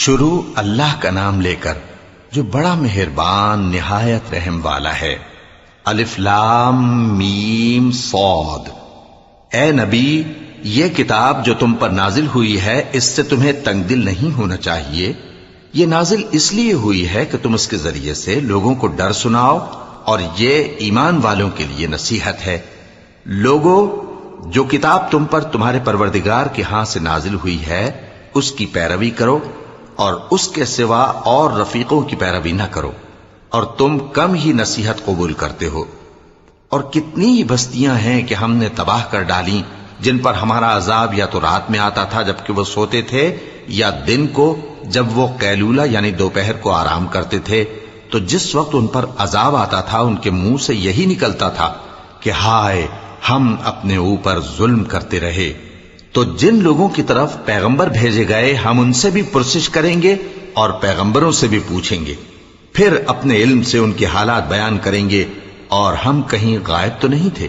شروع اللہ کا نام لے کر جو بڑا مہربان نہایت رحم والا ہے۔ الف لام میم صاد۔ اے نبی، یہ کتاب جو تم پر نازل ہوئی ہے اس سے تمہیں تنگ دل نہیں ہونا چاہیے۔ یہ نازل اس لیے ہوئی ہے کہ تم اس کے ذریعے سے لوگوں کو ڈر سناؤ، اور یہ ایمان والوں کے لیے نصیحت ہے۔ لوگوں، جو کتاب تم پر تمہارے پروردگار کے ہاں سے نازل ہوئی ہے اس کی پیروی کرو، اور اس کے سوا اور رفیقوں کی پیروی نہ کرو، اور تم کم ہی نصیحت قبول کرتے ہو۔ اور کتنی ہی بستیاں ہیں کہ ہم نے تباہ کر ڈالیں، جن پر ہمارا عذاب یا تو رات میں آتا تھا جبکہ وہ سوتے تھے، یا دن کو جب وہ قیلولہ یعنی دوپہر کو آرام کرتے تھے، تو جس وقت ان پر عذاب آتا تھا ان کے منہ سے یہی نکلتا تھا کہ ہائے، ہم اپنے اوپر ظلم کرتے رہے۔ تو جن لوگوں کی طرف پیغمبر بھیجے گئے ہم ان سے بھی پرسش کریں گے اور پیغمبروں سے بھی پوچھیں گے، پھر اپنے علم سے ان کے حالات بیان کریں گے، اور ہم کہیں غائب تو نہیں تھے۔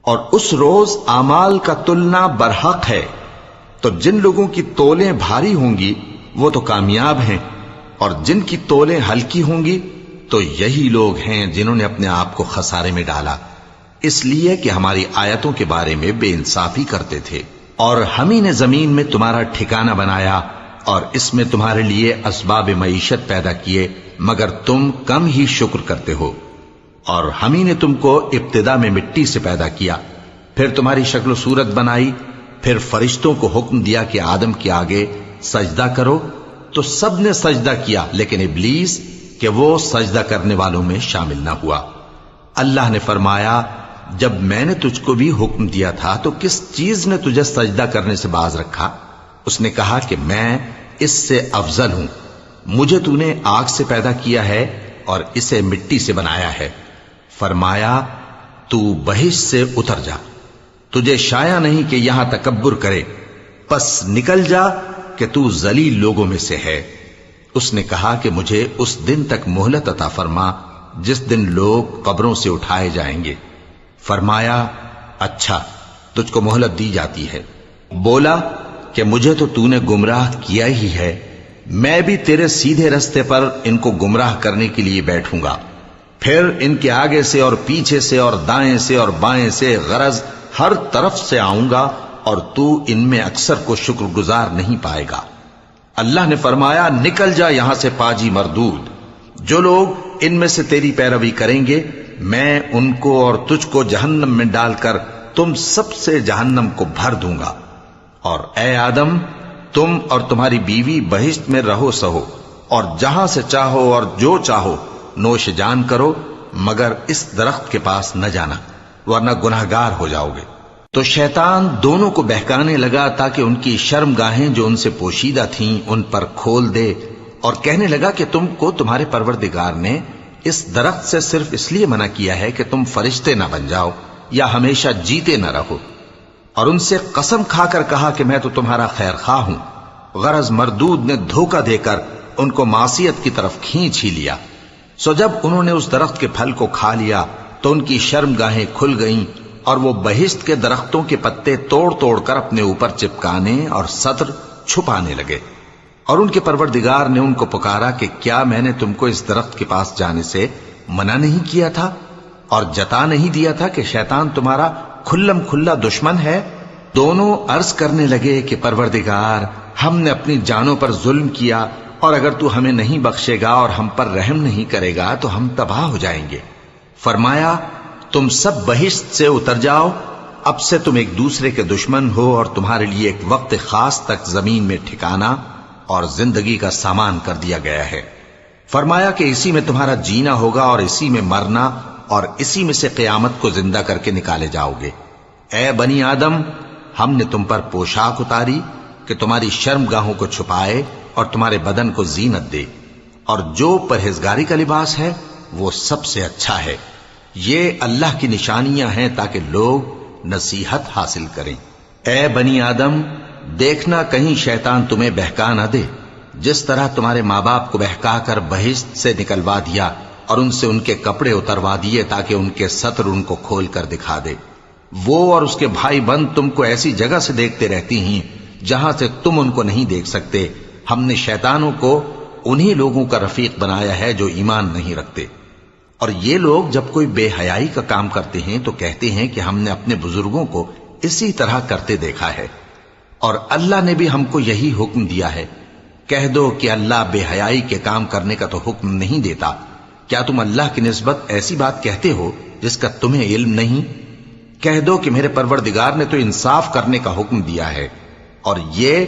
اور اس روز اعمال کا تلنا برحق ہے، تو جن لوگوں کی تولیں بھاری ہوں گی وہ تو کامیاب ہیں، اور جن کی تولیں ہلکی ہوں گی تو یہی لوگ ہیں جنہوں نے اپنے آپ کو خسارے میں ڈالا، اس لیے کہ ہماری آیتوں کے بارے میں بے انصافی کرتے تھے۔ اور ہم ہی نے زمین میں تمہارا ٹھکانہ بنایا، اور اس میں تمہارے لیے اسباب معیشت پیدا کیے، مگر تم کم ہی شکر کرتے ہو۔ اور ہم ہی نے تم کو ابتدا میں مٹی سے پیدا کیا، پھر تمہاری شکل و صورت بنائی، پھر فرشتوں کو حکم دیا کہ آدم کے آگے سجدہ کرو، تو سب نے سجدہ کیا لیکن ابلیس کہ وہ سجدہ کرنے والوں میں شامل نہ ہوا۔ اللہ نے فرمایا، جب میں نے تجھ کو بھی حکم دیا تھا تو کس چیز نے تجھے سجدہ کرنے سے باز رکھا؟ اس نے کہا کہ میں اس سے افضل ہوں، مجھے تو نے آگ سے پیدا کیا ہے اور اسے مٹی سے بنایا ہے۔ فرمایا، تو بہشت سے اتر جا، تجھے شایع نہیں کہ یہاں تکبر کرے، پس نکل جا کہ تو ذلیل لوگوں میں سے ہے۔ اس نے کہا کہ مجھے اس دن تک مہلت عطا فرما جس دن لوگ قبروں سے اٹھائے جائیں گے۔ فرمایا، اچھا، تجھ کو مہلت دی جاتی ہے۔ بولا کہ مجھے تو نے گمراہ کیا ہی ہے، میں بھی تیرے سیدھے رستے پر ان کو گمراہ کرنے کے لیے بیٹھوں گا، پھر ان کے آگے سے اور پیچھے سے اور دائیں سے اور بائیں سے، غرض ہر طرف سے آؤں گا، اور تو ان میں اکثر کو شکر گزار نہیں پائے گا۔ اللہ نے فرمایا، نکل جا یہاں سے پاجی مردود، جو لوگ ان میں سے تیری پیروی کریں گے میں ان کو اور تجھ کو جہنم میں ڈال کر تم سب سے جہنم کو بھر دوں گا۔ اور اے آدم، تم اور تمہاری بیوی بہشت میں رہو سہو، اور جہاں سے چاہو اور جو چاہو نوش جان کرو، مگر اس درخت کے پاس نہ جانا ورنہ گناہگار ہو جاؤ گے۔ تو شیطان دونوں کو بہکانے لگا تاکہ ان کی شرم گاہیں جو ان سے پوشیدہ تھیں ان پر کھول دے، اور کہنے لگا کہ تم کو تمہارے پروردگار نے اس درخت سے صرف اس لیے منع کیا ہے کہ تم فرشتے نہ بن جاؤ یا ہمیشہ جیتے نہ رہو۔ اور ان سے قسم کھا کر کہا کہ میں تو تمہارا خیر خواہ ہوں۔ غرض مردود نے دھوکہ دے کر ان کو معصیت کی طرف کھینچ ہی لیا۔ سو جب انہوں نے اس درخت کے پھل کو کھا لیا تو ان کی شرم گاہیں کھل گئیں، اور وہ بہشت کے درختوں کے پتے توڑ توڑ کر اپنے اوپر چپکانے اور سطر چھپانے لگے۔ اور ان کے پروردگار نے ان کو پکارا کہ کیا میں نے تم کو اس درخت کے پاس جانے سے منع نہیں کیا تھا، اور جتا نہیں دیا تھا کہ شیطان تمہارا کھلم کھلا دشمن ہے؟ دونوں عرض کرنے لگے کہ پروردگار، ہم نے اپنی جانوں پر ظلم کیا، اور اگر تو ہمیں نہیں بخشے گا اور ہم پر رحم نہیں کرے گا تو ہم تباہ ہو جائیں گے۔ فرمایا، تم سب بہشت سے اتر جاؤ، اب سے تم ایک دوسرے کے دشمن ہو، اور تمہارے لیے ایک وقت خاص تک زمین میں ٹھکانا اور زندگی کا سامان کر دیا گیا ہے۔ فرمایا کہ اسی میں تمہارا جینا ہوگا اور اسی میں مرنا، اور اسی میں سے قیامت کو زندہ کر کے نکالے جاؤ گے۔ اے بنی آدم، ہم نے تم پر پوشاک اتاری کہ تمہاری شرم گاہوں کو چھپائے اور تمہارے بدن کو زینت دے، اور جو پرہیزگاری کا لباس ہے وہ سب سے اچھا ہے۔ یہ اللہ کی نشانیاں ہیں تاکہ لوگ نصیحت حاصل کریں۔ اے بنی آدم، دیکھنا کہیں شیطان تمہیں بہکا نہ دے، جس طرح تمہارے ماں باپ کو بہکا کر بہشت سے نکلوا دیا اور ان سے ان کے کپڑے اتروا دیے تاکہ ان کے سطر ان کو کھول کر دکھا دے۔ وہ اور اس کے بھائی بند تم کو ایسی جگہ سے دیکھتے رہتی ہیں جہاں سے تم ان کو نہیں دیکھ سکتے، ہم نے شیطانوں کو انہی لوگوں کا رفیق بنایا ہے جو ایمان نہیں رکھتے۔ اور یہ لوگ جب کوئی بے حیائی کا کام کرتے ہیں تو کہتے ہیں کہ ہم نے اپنے بزرگوں کو اسی طرح کرتے دیکھا ہے، اور اللہ نے بھی ہم کو یہی حکم دیا ہے۔ کہہ دو کہ اللہ بے حیائی کے کام کرنے کا تو حکم نہیں دیتا، کیا تم اللہ کی نسبت ایسی بات کہتے ہو جس کا تمہیں علم نہیں؟ کہہ دو کہ میرے پروردگار نے تو انصاف کرنے کا حکم دیا ہے، اور یہ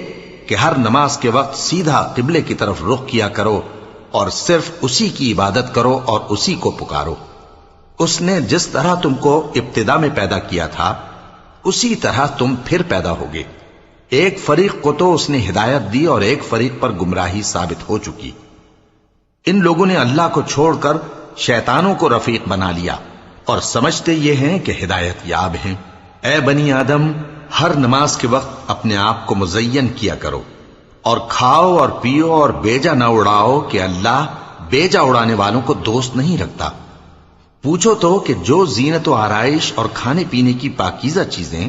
کہ ہر نماز کے وقت سیدھا قبلے کی طرف رخ کیا کرو اور صرف اسی کی عبادت کرو اور اسی کو پکارو۔ اس نے جس طرح تم کو ابتدا میں پیدا کیا تھا اسی طرح تم پھر پیدا ہوگے۔ ایک فریق کو تو اس نے ہدایت دی اور ایک فریق پر گمراہی ثابت ہو چکی۔ ان لوگوں نے اللہ کو چھوڑ کر شیطانوں کو رفیق بنا لیا اور سمجھتے یہ ہیں کہ ہدایت یاب ہیں۔ اے بنی آدم، ہر نماز کے وقت اپنے آپ کو مزین کیا کرو، اور کھاؤ اور پیو اور بیجا نہ اڑاؤ کہ اللہ بیجا اڑانے والوں کو دوست نہیں رکھتا۔ پوچھو تو کہ جو زینت و آرائش اور کھانے پینے کی پاکیزہ چیزیں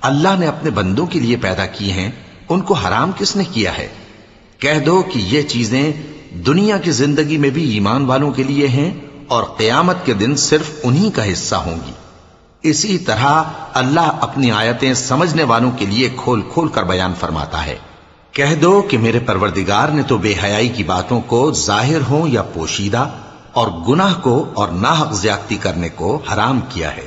اللہ نے اپنے بندوں کے لیے پیدا کی ہیں ان کو حرام کس نے کیا ہے؟ کہہ دو کہ یہ چیزیں دنیا کی زندگی میں بھی ایمان والوں کے لیے ہیں اور قیامت کے دن صرف انہی کا حصہ ہوں گی۔ اسی طرح اللہ اپنی آیتیں سمجھنے والوں کے لیے کھول کھول کر بیان فرماتا ہے۔ کہہ دو کہ میرے پروردگار نے تو بے حیائی کی باتوں کو ظاہر ہوں یا پوشیدہ اور گناہ کو اور ناحق زیادتی کرنے کو حرام کیا ہے،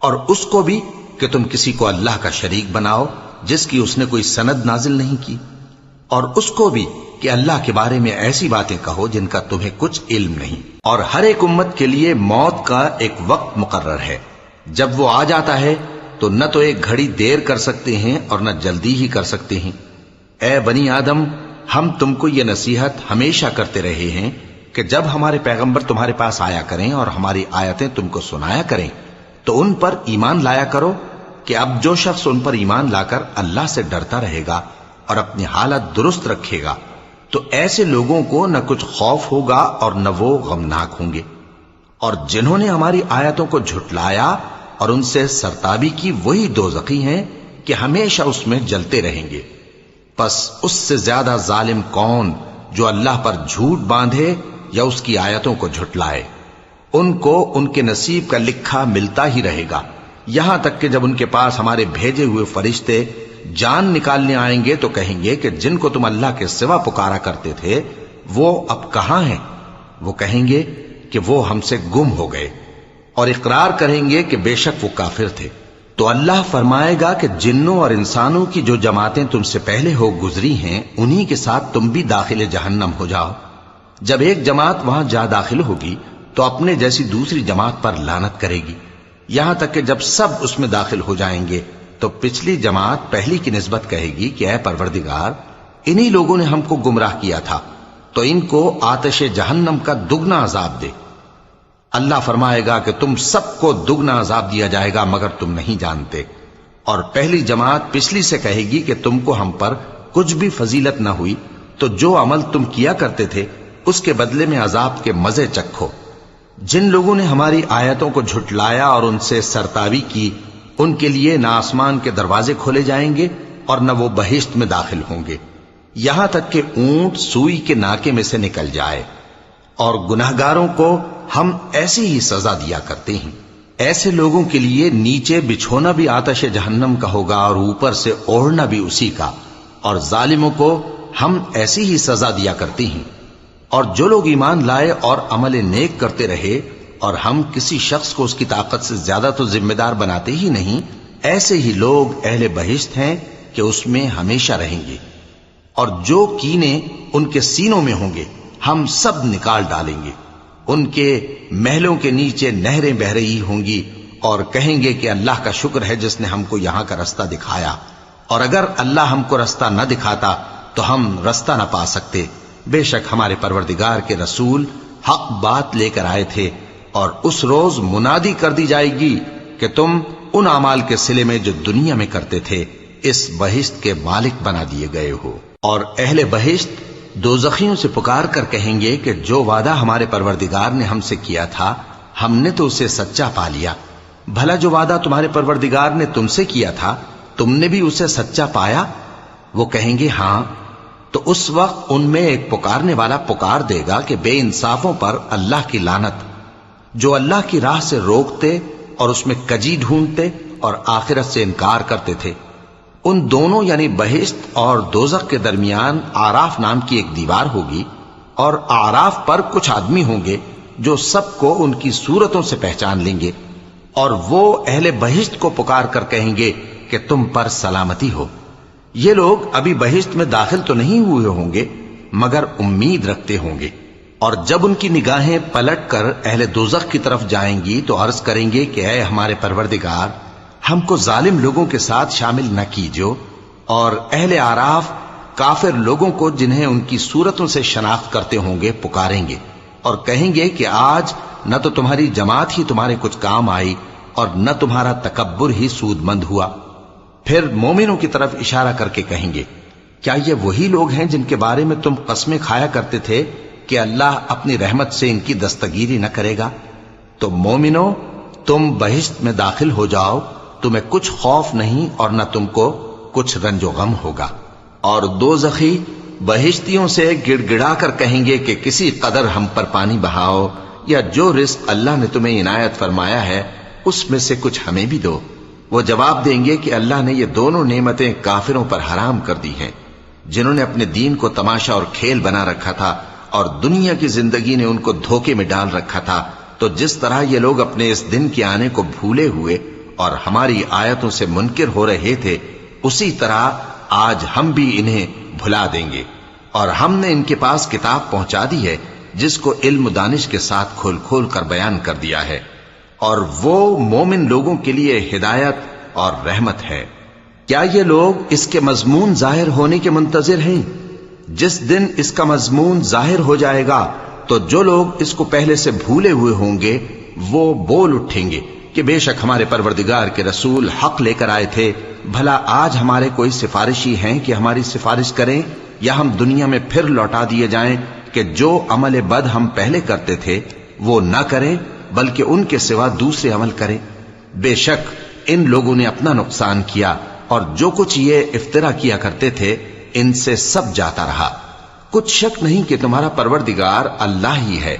اور اس کو بھی کہ تم کسی کو اللہ کا شریک بناؤ جس کی اس نے کوئی سند نازل نہیں کی، اور اس کو بھی کہ اللہ کے بارے میں ایسی باتیں کہو جن کا تمہیں کچھ علم نہیں۔ اور ہر ایک امت کے لیے موت کا ایک وقت مقرر ہے، جب وہ آ جاتا ہے تو نہ تو ایک گھڑی دیر کر سکتے ہیں اور نہ جلدی ہی کر سکتے ہیں۔ اے بنی آدم، ہم تم کو یہ نصیحت ہمیشہ کرتے رہے ہیں کہ جب ہمارے پیغمبر تمہارے پاس آیا کریں اور ہماری آیتیں تم کو سنایا کریں تو ان پر ایمان لایا کرو، کہ اب جو شخص ان پر ایمان لا کر اللہ سے ڈرتا رہے گا اور اپنی حالت درست رکھے گا تو ایسے لوگوں کو نہ کچھ خوف ہوگا اور نہ وہ غمناک ہوں گے۔ اور جنہوں نے ہماری آیتوں کو جھٹلایا اور ان سے سرتابی کی وہی دوزخی ہیں کہ ہمیشہ اس میں جلتے رہیں گے۔ پس اس سے زیادہ ظالم کون جو اللہ پر جھوٹ باندھے یا اس کی آیتوں کو جھٹلائے؟ ان کو ان کے نصیب کا لکھا ملتا ہی رہے گا، یہاں تک کہ جب ان کے پاس ہمارے بھیجے ہوئے فرشتے جان نکالنے آئیں گے تو کہیں گے کہ جن کو تم اللہ کے سوا پکارا کرتے تھے وہ اب کہاں ہیں؟ وہ کہیں گے کہ وہ ہم سے گم ہو گئے، اور اقرار کریں گے کہ بے شک وہ کافر تھے۔ تو اللہ فرمائے گا کہ جنوں اور انسانوں کی جو جماعتیں تم سے پہلے ہو گزری ہیں انہی کے ساتھ تم بھی داخل جہنم ہو جاؤ۔ جب ایک جماعت وہاں جا داخل ہوگی تو اپنے جیسی دوسری جماعت پر لعنت کرے گی، یہاں تک کہ جب سب اس میں داخل ہو جائیں گے تو پچھلی جماعت پہلی کی نسبت کہے گی کہ اے پروردگار، انہی لوگوں نے ہم کو گمراہ کیا تھا، تو ان کو آتش جہنم کا دگنا عذاب دے۔ اللہ فرمائے گا کہ تم سب کو دگنا عذاب دیا جائے گا مگر تم نہیں جانتے۔ اور پہلی جماعت پچھلی سے کہے گی کہ تم کو ہم پر کچھ بھی فضیلت نہ ہوئی، تو جو عمل تم کیا کرتے تھے اس کے بدلے میں عذاب کے مزے چکھو۔ جن لوگوں نے ہماری آیتوں کو جھٹلایا اور ان سے سرتابی کی ان کے لیے نہ آسمان کے دروازے کھولے جائیں گے اور نہ وہ بہشت میں داخل ہوں گے، یہاں تک کہ اونٹ سوئی کے ناکے میں سے نکل جائے۔ اور گناہگاروں کو ہم ایسی ہی سزا دیا کرتے ہیں۔ ایسے لوگوں کے لیے نیچے بچھونا بھی آتش جہنم کا ہوگا اور اوپر سے اوڑھنا بھی اسی کا، اور ظالموں کو ہم ایسی ہی سزا دیا کرتے ہیں۔ اور جو لوگ ایمان لائے اور عمل نیک کرتے رہے اور ہم کسی شخص کو اس کی طاقت سے زیادہ تو ذمہ دار بناتے ہی نہیں، ایسے ہی لوگ اہل بہشت ہیں کہ اس میں ہمیشہ رہیں گے۔ اور جو کینے ان کے سینوں میں ہوں گے ہم سب نکال ڈالیں گے، ان کے محلوں کے نیچے نہریں بہہ رہی ہوں گی، اور کہیں گے کہ اللہ کا شکر ہے جس نے ہم کو یہاں کا رستہ دکھایا، اور اگر اللہ ہم کو رستہ نہ دکھاتا تو ہم رستہ نہ پا سکتے۔ بے شک ہمارے پروردگار کے رسول حق بات لے کر آئے تھے، اور اس روز منادی کر دی جائے گی کہ تم ان اعمال کے صلے میں جو دنیا میں کرتے تھے اس بہشت کے مالک بنا دیے گئے ہو۔ اور اہل بہشت دوزخیوں سے پکار کر کہیں گے کہ جو وعدہ ہمارے پروردگار نے ہم سے کیا تھا ہم نے تو اسے سچا پا لیا، بھلا جو وعدہ تمہارے پروردگار نے تم سے کیا تھا تم نے بھی اسے سچا پایا؟ وہ کہیں گے ہاں۔ تو اس وقت ان میں ایک پکارنے والا پکار دے گا کہ بے انصافوں پر اللہ کی لعنت، جو اللہ کی راہ سے روکتے اور اس میں کجی ڈھونڈتے اور آخرت سے انکار کرتے تھے۔ ان دونوں یعنی بہشت اور دوزخ کے درمیان آراف نام کی ایک دیوار ہوگی، اور آراف پر کچھ آدمی ہوں گے جو سب کو ان کی صورتوں سے پہچان لیں گے، اور وہ اہل بہشت کو پکار کر کہیں گے کہ تم پر سلامتی ہو۔ یہ لوگ ابھی بہشت میں داخل تو نہیں ہوئے ہوں گے مگر امید رکھتے ہوں گے، اور جب ان کی نگاہیں پلٹ کر اہل دوزخ کی طرف جائیں گی تو عرض کریں گے کہ اے ہمارے پروردگار، ہم کو ظالم لوگوں کے ساتھ شامل نہ کیجو۔ اور اہل آراف کافر لوگوں کو جنہیں ان کی صورتوں سے شناخت کرتے ہوں گے پکاریں گے اور کہیں گے کہ آج نہ تو تمہاری جماعت ہی تمہارے کچھ کام آئی اور نہ تمہارا تکبر ہی سود مند ہوا۔ پھر مومنوں کی طرف اشارہ کر کے کہیں گے، کیا یہ وہی لوگ ہیں جن کے بارے میں تم قسمیں کھایا کرتے تھے کہ اللہ اپنی رحمت سے ان کی دستگیری نہ کرے گا؟ تو مومنوں، تم بہشت میں داخل ہو جاؤ، تمہیں کچھ خوف نہیں اور نہ تم کو کچھ رنج و غم ہوگا۔ اور دوزخی بہشتیوں سے گڑ گڑا کر کہیں گے کہ کسی قدر ہم پر پانی بہاؤ، یا جو رزق اللہ نے تمہیں عنایت فرمایا ہے اس میں سے کچھ ہمیں بھی دو۔ وہ جواب دیں گے کہ اللہ نے یہ دونوں نعمتیں کافروں پر حرام کر دی ہیں، جنہوں نے اپنے دین کو تماشا اور کھیل بنا رکھا تھا اور دنیا کی زندگی نے ان کو دھوکے میں ڈال رکھا تھا۔ تو جس طرح یہ لوگ اپنے اس دن کے آنے کو بھولے ہوئے اور ہماری آیتوں سے منکر ہو رہے تھے، اسی طرح آج ہم بھی انہیں بھلا دیں گے۔ اور ہم نے ان کے پاس کتاب پہنچا دی ہے جس کو علم و دانش کے ساتھ کھول کھول کر بیان کر دیا ہے، اور وہ مومن لوگوں کے لیے ہدایت اور رحمت ہے۔ کیا یہ لوگ اس کے مضمون ظاہر ہونے کے منتظر ہیں؟ جس دن اس کا مضمون ظاہر ہو جائے گا تو جو لوگ اس کو پہلے سے بھولے ہوئے ہوں گے وہ بول اٹھیں گے کہ بے شک ہمارے پروردگار کے رسول حق لے کر آئے تھے، بھلا آج ہمارے کوئی سفارشی ہیں کہ ہماری سفارش کریں، یا ہم دنیا میں پھر لوٹا دیے جائیں کہ جو عمل بد ہم پہلے کرتے تھے وہ نہ کریں بلکہ ان کے سوا دوسرے عمل کریں۔ بے شک ان لوگوں نے اپنا نقصان کیا، اور جو کچھ یہ افترا کیا کرتے تھے ان سے سب جاتا رہا۔ کچھ شک نہیں کہ تمہارا پروردگار اللہ ہی ہے،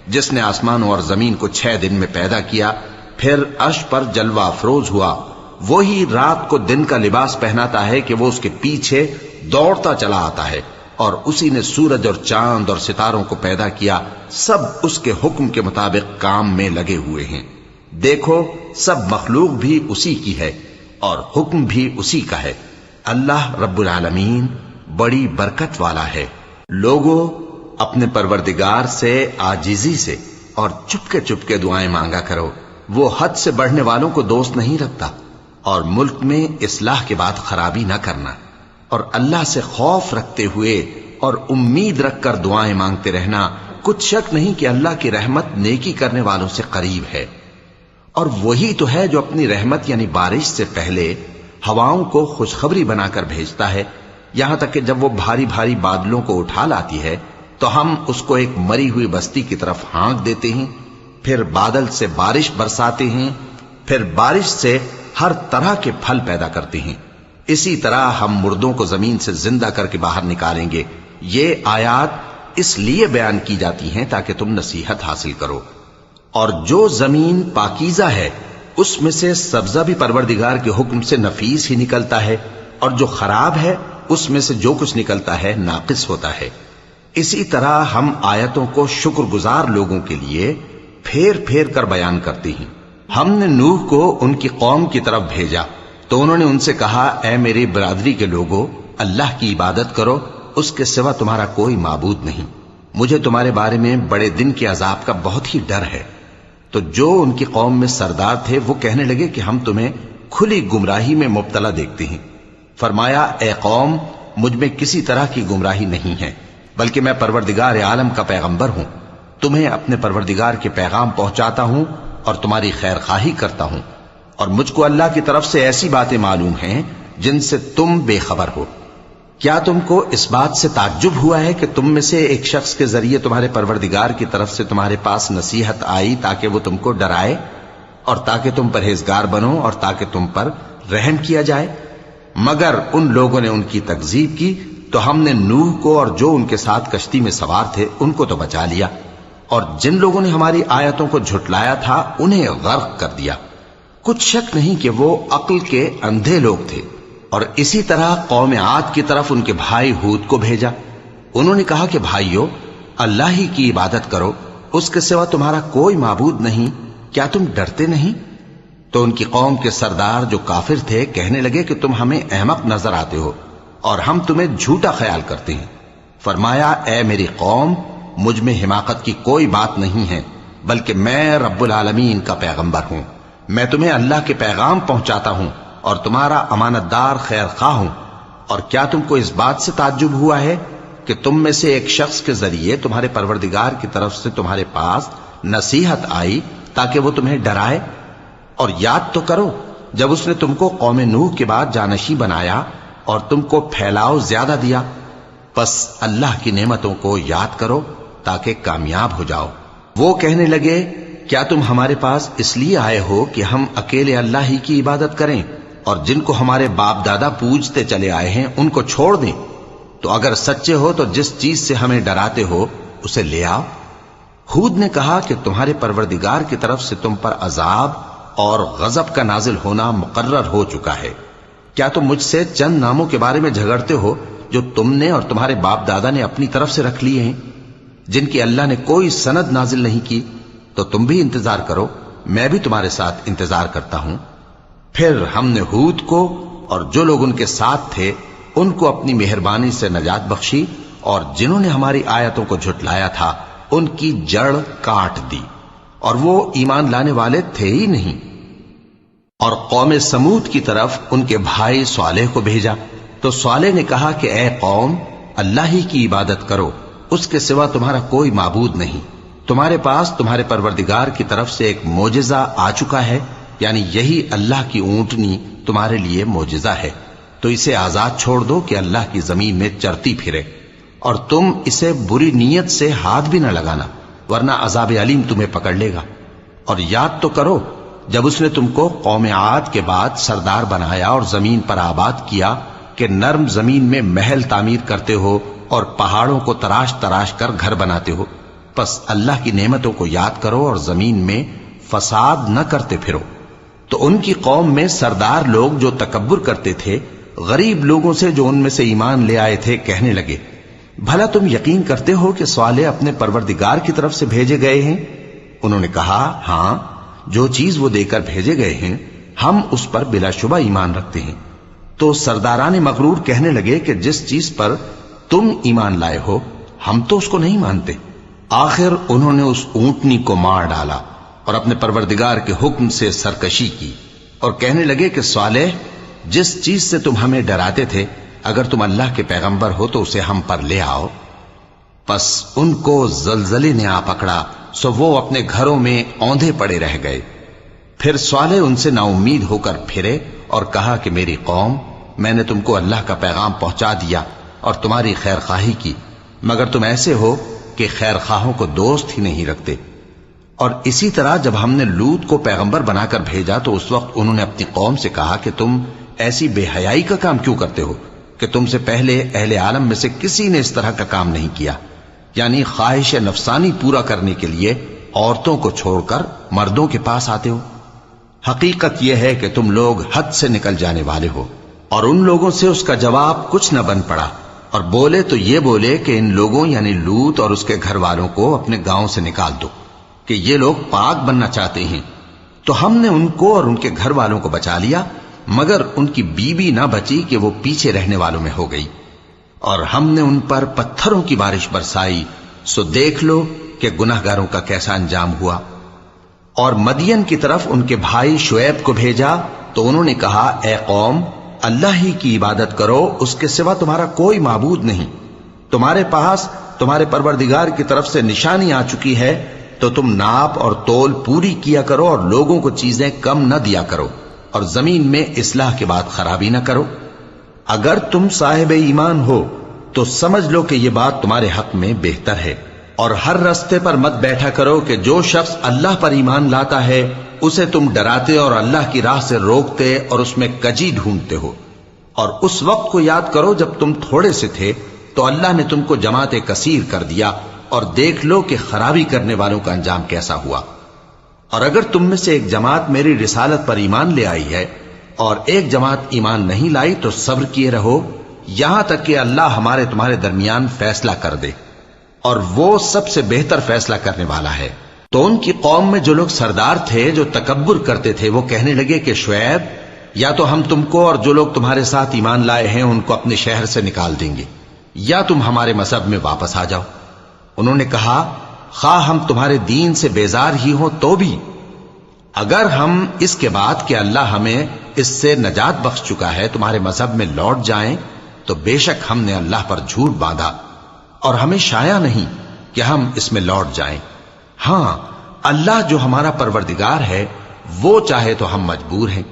جس نے آسمانوں اور زمین کو 6 دن میں پیدا کیا، پھر عرش پر جلوہ افروز ہوا۔ وہی رات کو دن کا لباس پہناتا ہے کہ وہ اس کے پیچھے دوڑتا چلا آتا ہے، اور اسی نے سورج اور چاند اور ستاروں کو پیدا کیا، سب اس کے حکم کے مطابق کام میں لگے ہوئے ہیں۔ دیکھو سب مخلوق بھی اسی کی ہے اور حکم بھی اسی کا ہے۔ اللہ رب العالمین بڑی برکت والا ہے۔ لوگوں، اپنے پروردگار سے عاجزی سے اور چپکے دعائیں مانگا کرو، وہ حد سے بڑھنے والوں کو دوست نہیں رکھتا، اور ملک میں اصلاح کے بعد خرابی نہ کرنا، اور اللہ سے خوف رکھتے ہوئے اور امید رکھ کر دعائیں مانگتے رہنا۔ کچھ شک نہیں کہ اللہ کی رحمت نیکی کرنے والوں سے قریب ہے، اور وہی تو ہے جو اپنی رحمت یعنی بارش سے پہلے ہواؤں کو خوشخبری بنا کر بھیجتا ہے، یہاں تک کہ جب وہ بھاری بھاری بادلوں کو اٹھا لاتی ہے تو ہم اس کو ایک مری ہوئی بستی کی طرف ہانک دیتے ہیں، پھر بادل سے بارش برساتے ہیں، پھر بارش سے ہر طرح کے پھل پیدا کرتے ہیں۔ اسی طرح ہم مردوں کو زمین سے زندہ کر کے باہر نکالیں گے۔ یہ آیات اس لیے بیان کی جاتی ہیں تاکہ تم نصیحت حاصل کرو۔ اور جو زمین پاکیزہ ہے اس میں سے سبزہ بھی پروردگار کے حکم سے نفیس ہی نکلتا ہے، اور جو خراب ہے اس میں سے جو کچھ نکلتا ہے ناقص ہوتا ہے۔ اسی طرح ہم آیتوں کو شکر گزار لوگوں کے لیے پھیر پھیر کر بیان کرتے ہیں۔ ہم نے نوح کو ان کی قوم کی طرف بھیجا تو انہوں نے ان سے کہا، اے میری برادری کے لوگوں، اللہ کی عبادت کرو، اس کے سوا تمہارا کوئی معبود نہیں۔ مجھے تمہارے بارے میں بڑے دن کے عذاب کا بہت ہی ڈر ہے۔ تو جو ان کی قوم میں سردار تھے وہ کہنے لگے کہ ہم تمہیں کھلی گمراہی میں مبتلا دیکھتے ہیں۔ فرمایا، اے قوم، مجھ میں کسی طرح کی گمراہی نہیں ہے، بلکہ میں پروردگار عالم کا پیغمبر ہوں، تمہیں اپنے پروردگار کے پیغام پہنچاتا ہوں اور تمہاری خیر خواہی کرتا ہوں، اور مجھ کو اللہ کی طرف سے ایسی باتیں معلوم ہیں جن سے تم بے خبر ہو۔ کیا تم کو اس بات سے تعجب ہوا ہے کہ تم میں سے ایک شخص کے ذریعے تمہارے پروردگار کی طرف سے تمہارے پاس نصیحت آئی تاکہ وہ تم کو ڈرائے اور تاکہ تم پرہیزگار بنو اور تاکہ تم پر رحم کیا جائے؟ مگر ان لوگوں نے ان کی تکذیب کی تو ہم نے نوح کو اور جو ان کے ساتھ کشتی میں سوار تھے ان کو تو بچا لیا، اور جن لوگوں نے ہماری آیتوں کو جھٹلایا تھا انہیں غرق کر دیا۔ کچھ شک نہیں کہ وہ عقل کے اندھے لوگ تھے۔ اور اسی طرح قوم عاد کی طرف ان کے بھائی ہود کو بھیجا۔ انہوں نے کہا کہ بھائیو، اللہ ہی کی عبادت کرو، اس کے سوا تمہارا کوئی معبود نہیں، کیا تم ڈرتے نہیں؟ تو ان کی قوم کے سردار جو کافر تھے کہنے لگے کہ تم ہمیں احمق نظر آتے ہو اور ہم تمہیں جھوٹا خیال کرتے ہیں۔ فرمایا، اے میری قوم، مجھ میں حماقت کی کوئی بات نہیں ہے، بلکہ میں رب العالمین کا پیغمبر ہوں۔ میں تمہیں اللہ کے پیغام پہنچاتا ہوں اور تمہارا امانت دار خیر خواہ ہوں۔ اور کیا تم کو اس بات سے تعجب ہوا ہے کہ تم میں سے ایک شخص کے ذریعے تمہارے پروردگار کی طرف سے تمہارے پاس نصیحت آئی تاکہ وہ تمہیں ڈرائے؟ اور یاد تو کرو جب اس نے تم کو قوم نوح کے بعد جانشی بنایا اور تم کو پھیلاؤ زیادہ دیا۔ پس اللہ کی نعمتوں کو یاد کرو تاکہ کامیاب ہو جاؤ۔ وہ کہنے لگے، کیا تم ہمارے پاس اس لیے آئے ہو کہ ہم اکیلے اللہ ہی کی عبادت کریں اور جن کو ہمارے باپ دادا پوجتے چلے آئے ہیں ان کو چھوڑ دیں؟ تو اگر سچے ہو تو جس چیز سے ہمیں ڈراتے ہو اسے لے آؤ۔ ہود نے کہا کہ تمہارے پروردگار کی طرف سے تم پر عذاب اور غضب کا نازل ہونا مقرر ہو چکا ہے۔ کیا تم مجھ سے چند ناموں کے بارے میں جھگڑتے ہو جو تم نے اور تمہارے باپ دادا نے اپنی طرف سے رکھ لیے ہیں، جن کی اللہ نے کوئی سند نازل نہیں کی؟ تو تم بھی انتظار کرو، میں بھی تمہارے ساتھ انتظار کرتا ہوں۔ پھر ہم نے ہود کو اور جو لوگ ان کے ساتھ تھے ان کو اپنی مہربانی سے نجات بخشی، اور جنہوں نے ہماری آیتوں کو جھٹلایا تھا ان کی جڑ کاٹ دی، اور وہ ایمان لانے والے تھے ہی نہیں۔ اور قوم سمود کی طرف ان کے بھائی صالح کو بھیجا، تو صالح نے کہا کہ اے قوم، اللہ ہی کی عبادت کرو، اس کے سوا تمہارا کوئی معبود نہیں۔ تمہارے پاس تمہارے پروردگار کی طرف سے ایک معجزہ آ چکا ہے، یعنی یہی اللہ کی اونٹنی تمہارے لیے معجزہ ہے، تو اسے آزاد چھوڑ دو کہ اللہ کی زمین میں چرتی پھرے، اور تم اسے بری نیت سے ہاتھ بھی نہ لگانا، ورنہ عذاب علیم تمہیں پکڑ لے گا۔ اور یاد تو کرو جب اس نے تم کو قوم عاد کے بعد سردار بنایا اور زمین پر آباد کیا کہ نرم زمین میں محل تعمیر کرتے ہو اور پہاڑوں کو تراش تراش کر گھر بناتے ہو۔ پس اللہ کی نعمتوں کو یاد کرو اور زمین میں فساد نہ کرتے پھرو۔ تو ان کی قوم میں سردار لوگ جو تکبر کرتے تھے غریب لوگوں سے جو ان میں سے ایمان لے آئے تھے کہنے لگے، بھلا تم یقین کرتے ہو کہ صالح اپنے پروردگار کی طرف سے بھیجے گئے ہیں؟ انہوں نے کہا، ہاں، جو چیز وہ دے کر بھیجے گئے ہیں ہم اس پر بلا شبہ ایمان رکھتے ہیں۔ تو سرداران مغرور کہنے لگے کہ جس چیز پر تم ایمان لائے ہو ہم تو اس کو نہیں مانتے۔ آخر انہوں نے اس اونٹنی کو مار ڈالا اور اپنے پروردگار کے حکم سے سرکشی کی، اور کہنے لگے کہ صالح، جس چیز سے تم ہمیں ڈراتے تھے اگر تم اللہ کے پیغمبر ہو تو اسے ہم پر لے آؤ۔ پس ان کو زلزلے نے آ پکڑا، سو وہ اپنے گھروں میں اوندھے پڑے رہ گئے۔ پھر صالح ان سے نا امید ہو کر پھرے اور کہا کہ میری قوم، میں نے تم کو اللہ کا پیغام پہنچا دیا اور تمہاری خیر خواہی کی، مگر تم ایسے ہو کہ خیر خواہوں کو دوست ہی نہیں رکھتے۔ اور اسی طرح جب ہم نے لوط کو پیغمبر بنا کر بھیجا تو اس وقت انہوں نے اپنی قوم سے کہا کہ تم ایسی بے حیائی کا کام کیوں کرتے ہو کہ تم سے پہلے اہل عالم میں سے کسی نے اس طرح کا کام نہیں کیا، یعنی خواہش نفسانی پورا کرنے کے لیے عورتوں کو چھوڑ کر مردوں کے پاس آتے ہو۔ حقیقت یہ ہے کہ تم لوگ حد سے نکل جانے والے ہو۔ اور ان لوگوں سے اس کا جواب کچھ نہ بن پڑا، اور بولے تو یہ بولے کہ ان لوگوں یعنی لوط اور اس کے گھر والوں کو اپنے گاؤں سے نکال دو کہ یہ لوگ پاک بننا چاہتے ہیں۔ تو ہم نے ان کو اور ان کے گھر والوں کو بچا لیا، مگر ان کی بیوی نہ بچی کہ وہ پیچھے رہنے والوں میں ہو گئی۔ اور ہم نے ان پر پتھروں کی بارش برسائی، سو دیکھ لو کہ گناہگاروں کا کیسا انجام ہوا۔ اور مدین کی طرف ان کے بھائی شعیب کو بھیجا تو انہوں نے کہا، اے قوم، اللہ ہی کی عبادت کرو، اس کے سوا تمہارا کوئی معبود نہیں۔ تمہارے پاس تمہارے پروردگار کی طرف سے نشانی آ چکی ہے، تو تم ناپ اور تول پوری کیا کرو اور لوگوں کو چیزیں کم نہ دیا کرو، اور زمین میں اصلاح کے بعد خرابی نہ کرو۔ اگر تم صاحب ایمان ہو تو سمجھ لو کہ یہ بات تمہارے حق میں بہتر ہے، اور ہر رستے پر مت بیٹھا کرو کہ جو شخص اللہ پر ایمان لاتا ہے اسے تم ڈراتے اور اللہ کی راہ سے روکتے اور اس میں کجی ڈھونڈتے ہو۔ اور اس وقت کو یاد کرو جب تم تھوڑے سے تھے تو اللہ نے تم کو جماعت کثیر کر دیا، اور دیکھ لو کہ خرابی کرنے والوں کا انجام کیسا ہوا۔ اور اگر تم میں سے ایک جماعت میری رسالت پر ایمان لے آئی ہے اور ایک جماعت ایمان نہیں لائی تو صبر کیے رہو یہاں تک کہ اللہ ہمارے تمہارے درمیان فیصلہ کر دے، اور وہ سب سے بہتر فیصلہ کرنے والا ہے۔ تو ان کی قوم میں جو لوگ سردار تھے جو تکبر کرتے تھے وہ کہنے لگے کہ شعیب، یا تو ہم تم کو اور جو لوگ تمہارے ساتھ ایمان لائے ہیں ان کو اپنے شہر سے نکال دیں گے، یا تم ہمارے مذہب میں واپس آ جاؤ۔ انہوں نے کہا خواہ ہم تمہارے دین سے بیزار ہی ہوں تو بھی، اگر ہم اس کے بعد کہ اللہ ہمیں اس سے نجات بخش چکا ہے تمہارے مذہب میں لوٹ جائیں تو بے شک ہم نے اللہ پر جھوٹ باندھا، اور ہمیں شایع نہیں کہ ہم اس میں لوٹ جائیں۔ ہاں، اللہ جو ہمارا پروردگار ہے وہ چاہے تو ہم مجبور ہیں۔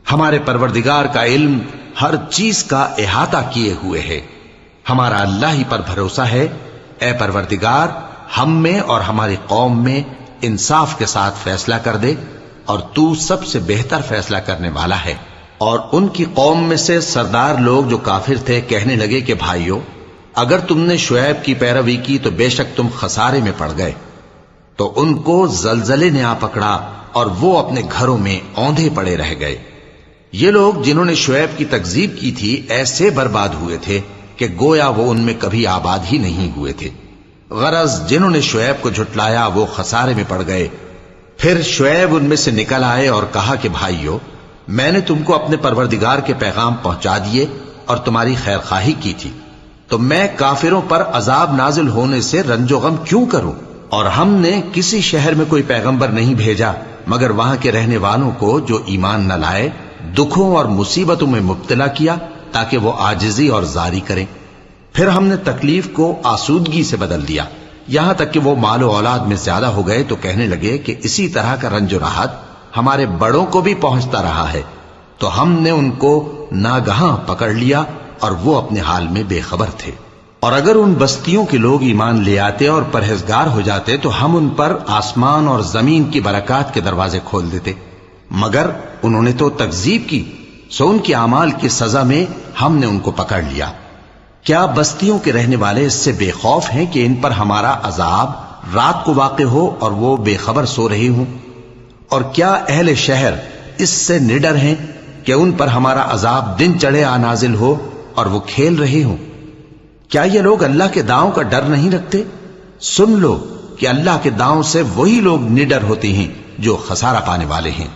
ہمارے پروردگار کا علم ہر چیز کا احاطہ کیے ہوئے ہے۔ ہمارا اللہ ہی پر بھروسہ ہے۔ اے پروردگار، ہم میں اور ہماری قوم میں انصاف کے ساتھ فیصلہ کر دے، اور تو سب سے بہتر فیصلہ کرنے والا ہے۔ اور ان کی قوم میں سے سردار لوگ جو کافر تھے کہنے لگے کہ بھائیو، اگر تم نے شعیب کی پیروی کی تو بے شک تم خسارے میں پڑ گئے۔ تو ان کو زلزلے نے آ پکڑا اور وہ اپنے گھروں میں اوندھے پڑے رہ گئے۔ یہ لوگ جنہوں نے شعیب کی تکذیب کی تھی ایسے برباد ہوئے تھے کہ گویا وہ ان میں کبھی آباد ہی نہیں ہوئے تھے۔ غرض جنہوں نے شعیب کو جھٹلایا وہ خسارے میں پڑ گئے۔ پھر شعیب ان میں سے نکل آئے اور کہا کہ بھائیو، میں نے تم کو اپنے پروردگار کے پیغام پہنچا دیے اور تمہاری خیر خواہی کی تھی، تو میں کافروں پر عذاب نازل ہونے سے رنج و غم کیوں کروں؟ اور ہم نے کسی شہر میں کوئی پیغمبر نہیں بھیجا مگر وہاں کے رہنے والوں کو جو ایمان نہ لائے دکھوں اور مصیبتوں میں مبتلا کیا تاکہ وہ عاجزی اور زاری کریں۔ پھر ہم نے تکلیف کو آسودگی سے بدل دیا، یہاں تک کہ وہ مال و اولاد میں زیادہ ہو گئے تو کہنے لگے کہ اسی طرح کا رنج و راحت ہمارے بڑوں کو بھی پہنچتا رہا ہے۔ تو ہم نے ان کو ناگہاں پکڑ لیا اور وہ اپنے حال میں بے خبر تھے۔ اور اگر ان بستیوں کے لوگ ایمان لے آتے اور پرہیزگار ہو جاتے تو ہم ان پر آسمان اور زمین کی برکات کے دروازے کھول دیتے، مگر انہوں نے تو تکذیب کی، سو ان کے اعمال کی سزا میں ہم نے ان کو پکڑ لیا۔ کیا بستیوں کے رہنے والے اس سے بے خوف ہیں کہ ان پر ہمارا عذاب رات کو واقع ہو اور وہ بے خبر سو رہے ہوں؟ اور کیا اہل شہر اس سے نڈر ہیں کہ ان پر ہمارا عذاب دن چڑھے آ نازل ہو اور وہ کھیل رہے ہوں؟ کیا یہ لوگ اللہ کے داؤں کا ڈر نہیں رکھتے؟ سن لو کہ اللہ کے داؤں سے وہی لوگ نڈر ہوتے ہیں جو خسارہ پانے والے ہیں۔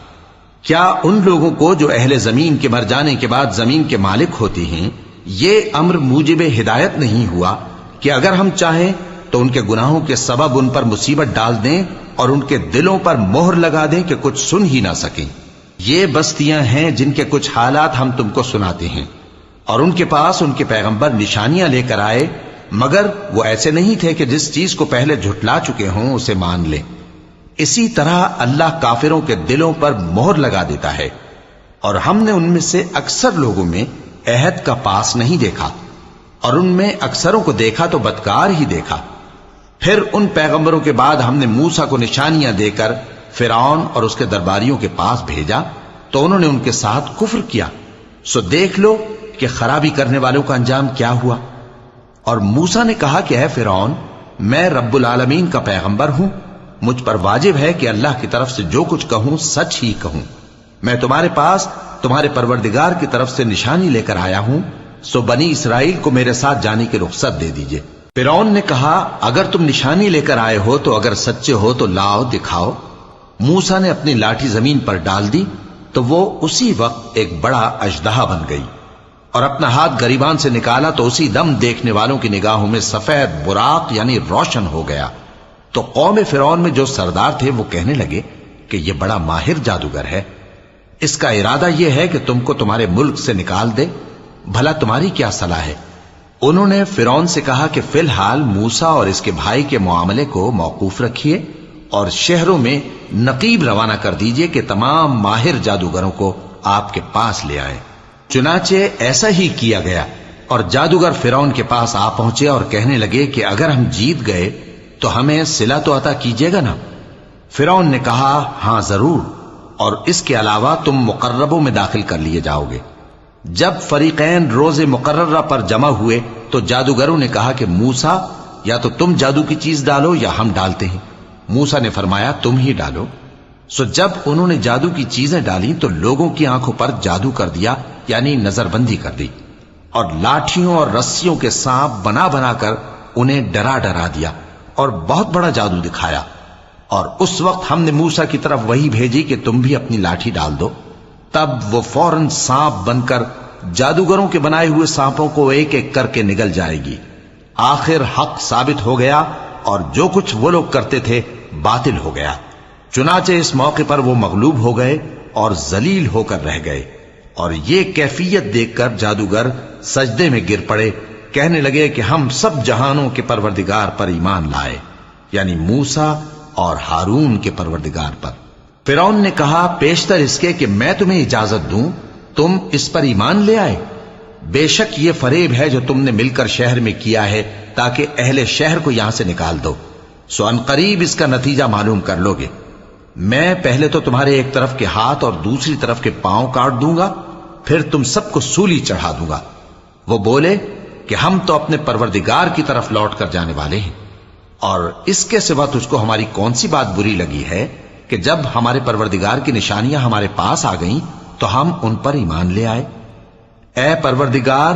کیا ان لوگوں کو جو اہل زمین کے مر جانے کے بعد زمین کے مالک ہوتے ہیں یہ امر موجب ہدایت نہیں ہوا کہ اگر ہم چاہیں تو ان کے گناہوں کے سبب ان پر مصیبت ڈال دیں اور ان کے دلوں پر مہر لگا دیں کہ کچھ سن ہی نہ سکیں؟ یہ بستیاں ہیں جن کے کچھ حالات ہم تم کو سناتے ہیں، اور ان کے پاس ان کے پیغمبر نشانیاں لے کر آئے، مگر وہ ایسے نہیں تھے کہ جس چیز کو پہلے جھٹلا چکے ہوں اسے مان لیں۔ اسی طرح اللہ کافروں کے دلوں پر مہر لگا دیتا ہے، اور ہم نے ان میں سے اکثر لوگوں میں عہد کا پاس نہیں دیکھا، اور ان میں اکثروں کو دیکھا تو بدکار ہی دیکھا۔ پھر ان پیغمبروں کے بعد ہم نے موسیٰ کو نشانیاں دے کر فرعون اور اس کے درباریوں کے پاس بھیجا تو انہوں نے ان کے ساتھ کفر کیا، سو دیکھ لو کہ خرابی کرنے والوں کا انجام کیا ہوا۔ اور موسیٰ نے کہا کہ اے فرعون، میں رب العالمین کا پیغمبر ہوں، مجھ پر واجب ہے کہ اللہ کی طرف سے جو کچھ کہوں سچ ہی کہوں۔ میں تمہارے پاس تمہارے پروردگار کی طرف سے نشانی لے کر آیا ہوں، سو بنی اسرائیل کو میرے ساتھ جانے کی رخصت دے دیجئے۔ فرعون نے کہا اگر تم نشانی لے کر آئے ہو تو اگر سچے ہو تو لاؤ دکھاؤ۔ موسیٰ نے اپنی لاٹھی زمین پر ڈال دی تو وہ اسی وقت ایک بڑا اژدہا بن گئی، اور اپنا ہاتھ گریبان سے نکالا تو اسی دم دیکھنے والوں کی نگاہوں میں سفید براق یعنی روشن ہو گیا۔ تو قوم فرعون میں جو سردار تھے وہ کہنے لگے کہ یہ بڑا ماہر جادوگر ہے، اس کا ارادہ یہ ہے کہ تم کو تمہارے ملک سے نکال دے، بھلا تمہاری کیا صلاح ہے؟ انہوں نے فرعون سے کہا کہ فی الحال موسیٰ اور اس کے بھائی کے معاملے کو موقوف رکھیے اور شہروں میں نقیب روانہ کر دیجئے کہ تمام ماہر جادوگروں کو آپ کے پاس لے آئیں۔ چنانچہ ایسا ہی کیا گیا، اور جادوگر فرعون کے پاس آ پہنچے اور کہنے لگے کہ اگر ہم جیت گئے تو ہمیں صلہ تو عطا کیجیے گا نا؟ فرعون نے کہا ہاں ضرور، اور اس کے علاوہ تم مقربوں میں داخل کر لیے جاؤ گے۔ جب فریقین روز مقررہ پر جمع ہوئے تو جادوگروں نے کہا کہ موسیٰ یا تو تم جادو کی چیز ڈالو یا ہم ڈالتے ہیں۔ موسیٰ نے فرمایا تم ہی ڈالو۔ سو جب انہوں نے جادو کی چیزیں ڈالیں تو لوگوں کی آنکھوں پر جادو کر دیا، یعنی نظر بندی کر دی، اور لاٹھیوں اور رسیوں کے سانپ بنا بنا کر انہیں ڈرا ڈرا دیا اور بہت بڑا جادو دکھایا۔ اور اس وقت ہم نے موسیٰ کی طرف وحی بھیجی کہ تم بھی اپنی لاٹھی ڈال دو، تب وہ فوراً سانپ بن کر جادوگروں کے بنائے ہوئے سانپوں کو ایک ایک کر کے نگل جائے گی۔ آخر حق ثابت ہو گیا اور جو کچھ وہ لوگ کرتے تھے باطل ہو گیا۔ چنانچہ اس موقع پر وہ مغلوب ہو گئے اور ذلیل ہو کر رہ گئے، اور یہ کیفیت دیکھ کر جادوگر سجدے میں گر پڑے، کہنے لگے کہ ہم سب جہانوں کے پروردگار پر ایمان لائے، یعنی موسیٰ اور ہارون کے پروردگار پر۔ فرعون نے کہا پیشتر اس کے کہ میں تمہیں اجازت دوں تم اس پر ایمان لے آئے؟ بے شک یہ فریب ہے جو تم نے مل کر شہر میں کیا ہے تاکہ اہل شہر کو یہاں سے نکال دو، سو ان قریب اس کا نتیجہ معلوم کر لو گے۔ میں پہلے تو تمہارے ایک طرف کے ہاتھ اور دوسری طرف کے پاؤں کاٹ دوں گا، پھر تم سب کو سولی چڑھا دوں گا۔ وہ بولے کہ ہم تو اپنے پروردگار کی طرف لوٹ کر جانے والے ہیں، اور اس کے سوا تجھ کو ہماری کون سی بات بری لگی ہے کہ جب ہمارے پروردگار کی نشانیاں ہمارے پاس آ گئیں تو ہم ان پر ایمان لے آئے؟ اے پروردگار،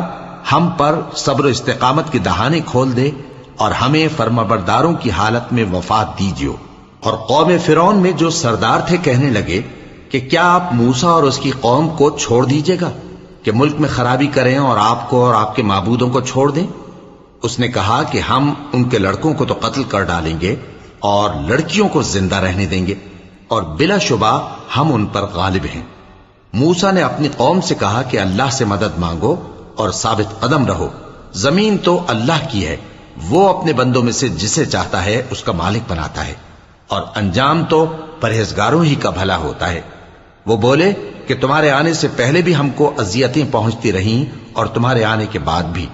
ہم پر صبر و استقامت کے دہانے کھول دے اور ہمیں فرمانبرداروں کی حالت میں وفات دیجیو۔ اور قوم فرعون میں جو سردار تھے کہنے لگے کہ کیا آپ موسیٰ اور اس کی قوم کو چھوڑ دیجیے گا کہ ملک میں خرابی کریں اور آپ کو اور آپ کے معبودوں کو چھوڑ دیں؟ اس نے کہا کہ ہم ان کے لڑکوں کو تو قتل کر ڈالیں گے اور لڑکیوں کو زندہ رہنے دیں گے، اور بلا شبہ ہم ان پر غالب ہیں۔ موسیٰ نے اپنی قوم سے کہا کہ اللہ سے مدد مانگو اور ثابت قدم رہو، زمین تو اللہ کی ہے، وہ اپنے بندوں میں سے جسے چاہتا ہے اس کا مالک بناتا ہے، اور انجام تو پرہیزگاروں ہی کا بھلا ہوتا ہے۔ وہ بولے کہ تمہارے آنے سے پہلے بھی ہم کو اذیتیں پہنچتی رہیں اور تمہارے آنے کے بعد بھی۔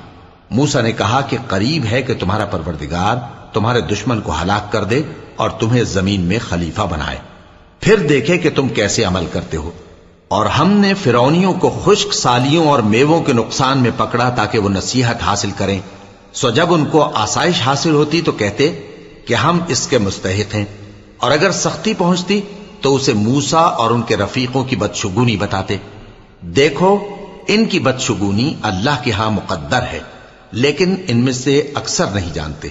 موسیٰ نے کہا کہ قریب ہے کہ تمہارا پروردگار تمہارے دشمن کو ہلاک کر دے اور تمہیں زمین میں خلیفہ بنائے، پھر دیکھے کہ تم کیسے عمل کرتے ہو۔ اور ہم نے فرعونیوں کو خشک سالیوں اور میووں کے نقصان میں پکڑا تاکہ وہ نصیحت حاصل کریں، سو جب ان کو آسائش حاصل ہوتی تو کہتے کہ ہم اس کے مستحق ہیں، اور اگر سختی پہنچتی تو اسے موسیٰ اور ان کے رفیقوں کی بدشگونی بتاتے۔ دیکھو ان کی بدشگونی اللہ کے ہاں مقدر ہے، لیکن ان میں سے اکثر نہیں جانتے۔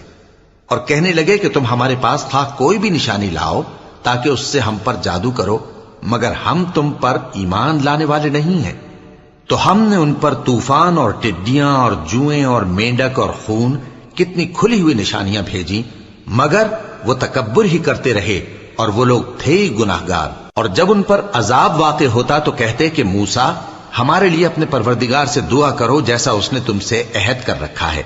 اور کہنے لگے کہ تم ہمارے پاس خواہ کوئی بھی نشانی لاؤ تاکہ اس سے ہم پر جادو کرو، مگر ہم تم پر ایمان لانے والے نہیں ہیں۔ تو ہم نے ان پر طوفان اور ٹڈیاں اور جوئیں اور مینڈک اور خون کتنی کھلی ہوئی نشانیاں بھیجی، مگر وہ تکبر ہی کرتے رہے اور وہ لوگ تھے ہی گناہگار۔ اور جب ان پر عذاب واقع ہوتا تو کہتے کہ موسیٰ ہمارے لیے اپنے پروردگار سے دعا کرو جیسا اس نے تم سے عہد کر رکھا ہے،